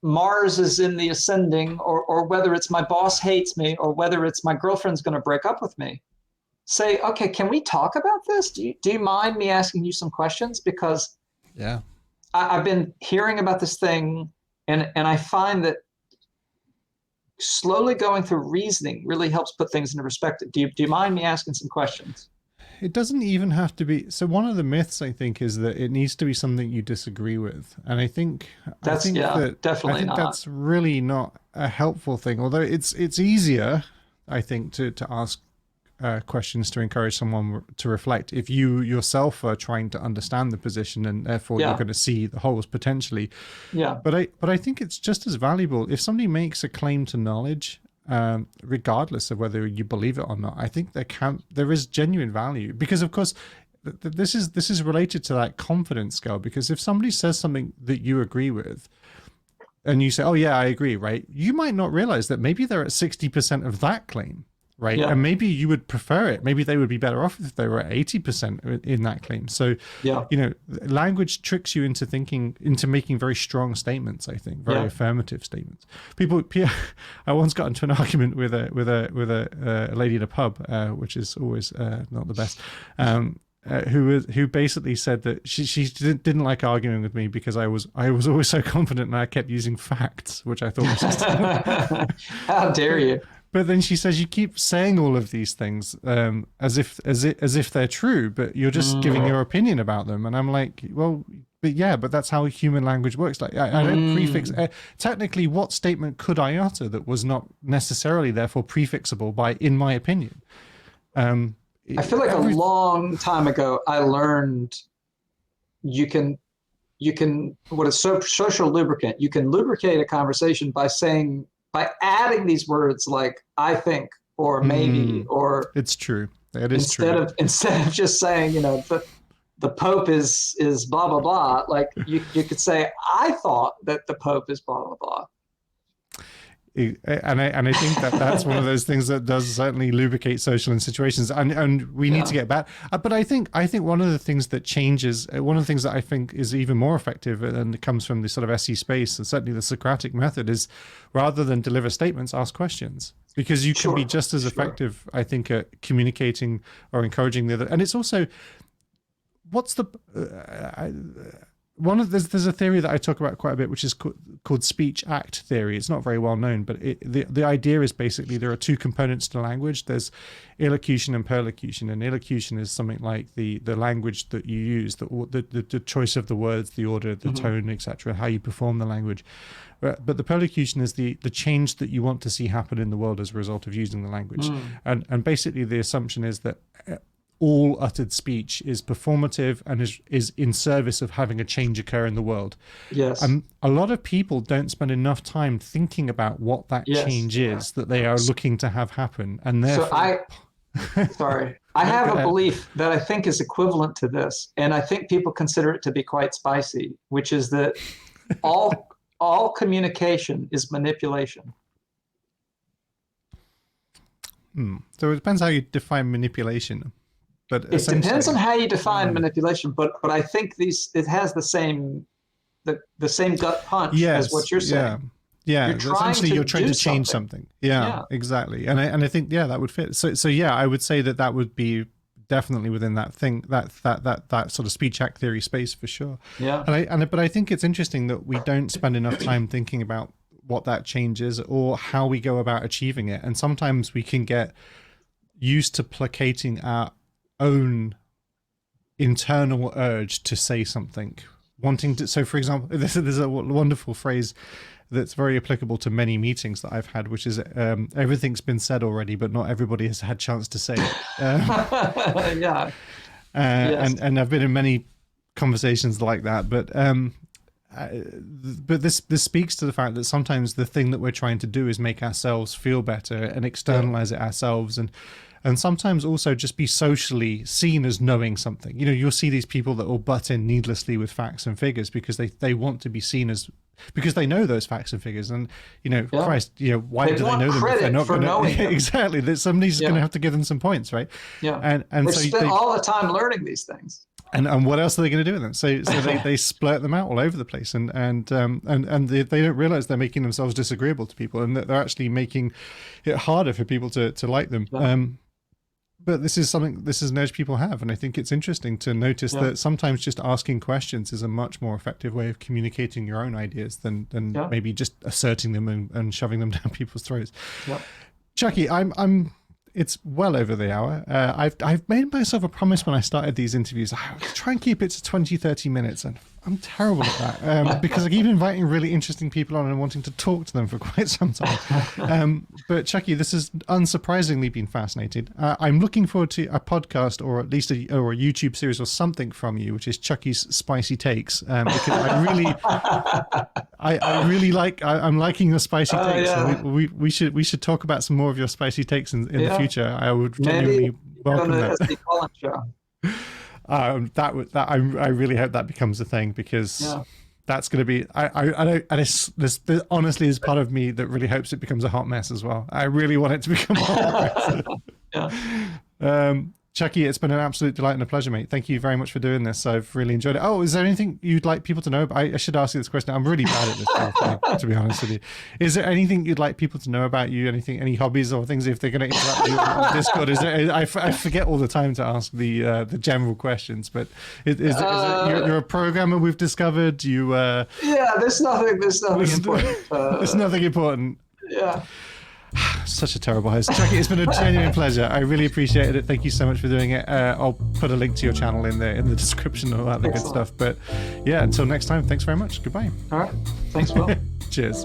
Mars is in the ascending, or whether it's my boss hates me, or whether it's my girlfriend's going to break up with me. Say, okay, can we talk about this? Do you mind me asking you some questions? Because I've been hearing about this thing, and I find that slowly going through reasoning really helps put things into perspective. Do you mind me asking some questions? It doesn't even have to be. So one of the myths, I think, is that it needs to be something you disagree with. And I think that's really not a helpful thing. Although it's easier, I think, to ask questions to encourage someone to reflect if you yourself are trying to understand the position, and therefore you're going to see the holes potentially. But I think it's just as valuable if somebody makes a claim to knowledge, regardless of whether you believe it or not. I think there is genuine value, because of course this is related to that confidence scale. Because if somebody says something that you agree with, and you say, oh yeah, I agree, right? You might not realize that maybe they're at 60% of that claim. Right. Yeah. And maybe you would prefer it. Maybe they would be better off if they were at 80% in that claim. So, language tricks you into making very strong statements, I think, very affirmative statements. I once got into an argument with a lady in a pub, which is always not the best, who basically said that she didn't like arguing with me because I was always so confident, and I kept using facts, which I thought was just how dare you. But then she says, you keep saying all of these things as if they're true, but you're just giving your opinion about them. And I'm like, well, but that's how human language works. Like I don't prefix. Technically, what statement could I utter that was not necessarily therefore prefixable by "in my opinion"? I feel like a long time ago I learned you can what is social lubricant. You can lubricate a conversation by adding these words like "I think" or "maybe" or. It's true. It is true. Instead of just saying, the Pope is blah blah blah. Like you could say, "I thought that the Pope is blah blah blah." And I think that's one of those things that does certainly lubricate social situations, and we need to get back. But I think one of the things that changes, one of the things that I think is even more effective, and it comes from the sort of SE space, and certainly the Socratic method, is rather than deliver statements, ask questions, because you can be just as effective, I think, at communicating or encouraging the other. And it's also, what's the there's a theory that I talk about quite a bit, which is called speech act theory. It's not very well known, but the idea is basically there are two components to language. There's elocution and perlocution, and elocution is something like the language that you use, the choice of the words, the order, the tone, etc., how you perform the language. But the perlocution is the change that you want to see happen in the world as a result of using the language. And basically the assumption is that all uttered speech is performative and is in service of having a change occur in the world. Yes. And a lot of people don't spend enough time thinking about what that change is that they are looking to have happen. And therefore... I have a belief that I think is equivalent to this, and I think people consider it to be quite spicy, which is that all communication is manipulation. So it depends how you define manipulation. But it depends on how you define manipulation, but I think it has the same gut punch as what you're saying. Yeah. Essentially, you're trying to change something. Yeah, exactly. And I think that would fit. So I would say that would be definitely within that thing, that sort of speech act theory space for sure. Yeah. But I think it's interesting that we don't spend enough time thinking about what that change is or how we go about achieving it. And sometimes we can get used to placating our own internal urge to say something, wanting to. So for example, there's a wonderful phrase that's very applicable to many meetings that I've had, which is everything's been said already, but not everybody has had chance to say it. And I've been in many conversations like that, but this speaks to the fact that sometimes the thing that we're trying to do is make ourselves feel better and externalize it ourselves, and sometimes also just be socially seen as knowing something. You'll see these people that will butt in needlessly with facts and figures because they want to be seen as, because they know those facts and figures, and Christ, why do they know them if they're not going to? Exactly, that somebody's going to have to give them some points, right? And they so spend all the time learning these things. And what else are they going to do with them? So they splurt them out all over the place, and they don't realize they're making themselves disagreeable to people, and that they're actually making it harder for people to like them. But this is an urge people have, and I think it's interesting to notice that sometimes just asking questions is a much more effective way of communicating your own ideas than maybe just asserting them and shoving them down people's throats. Chucky, it's well over the hour. I've made myself a promise when I started these interviews. I try and keep it to 20, 30 minutes, and I'm terrible at that because I keep inviting really interesting people on and wanting to talk to them for quite some time. But Chucky, this has unsurprisingly been fascinating. I'm looking forward to a podcast or at least a YouTube series or something from you, which is Chucky's Spicy Takes, because I'm liking your spicy takes. So we should talk about some more of your spicy takes in the future. I would genuinely welcome that. I really hope that becomes a thing, because that's going to be. This honestly is part of me that really hopes it becomes a hot mess as well. I really want it to become a hot mess. Chucky, it's been an absolute delight and a pleasure, mate. Thank you very much for doing this. I've really enjoyed it. Oh, is there anything you'd like people to know? I should ask you this question. I'm really bad at this kind of thing, to be honest with you. Is there anything you'd like people to know about you? Any hobbies or things if they're going to interact with you on Discord? I forget all the time to ask the general questions, but you're a programmer we've discovered? There's nothing important. There's nothing important. Yeah. Such a terrible host. Chucky, it's been a genuine pleasure. I really appreciated it. Thank you so much for doing it. I'll put a link to your channel in the description and all that good stuff. But until next time, thanks very much. Goodbye. All right. Thanks, Will. Cheers.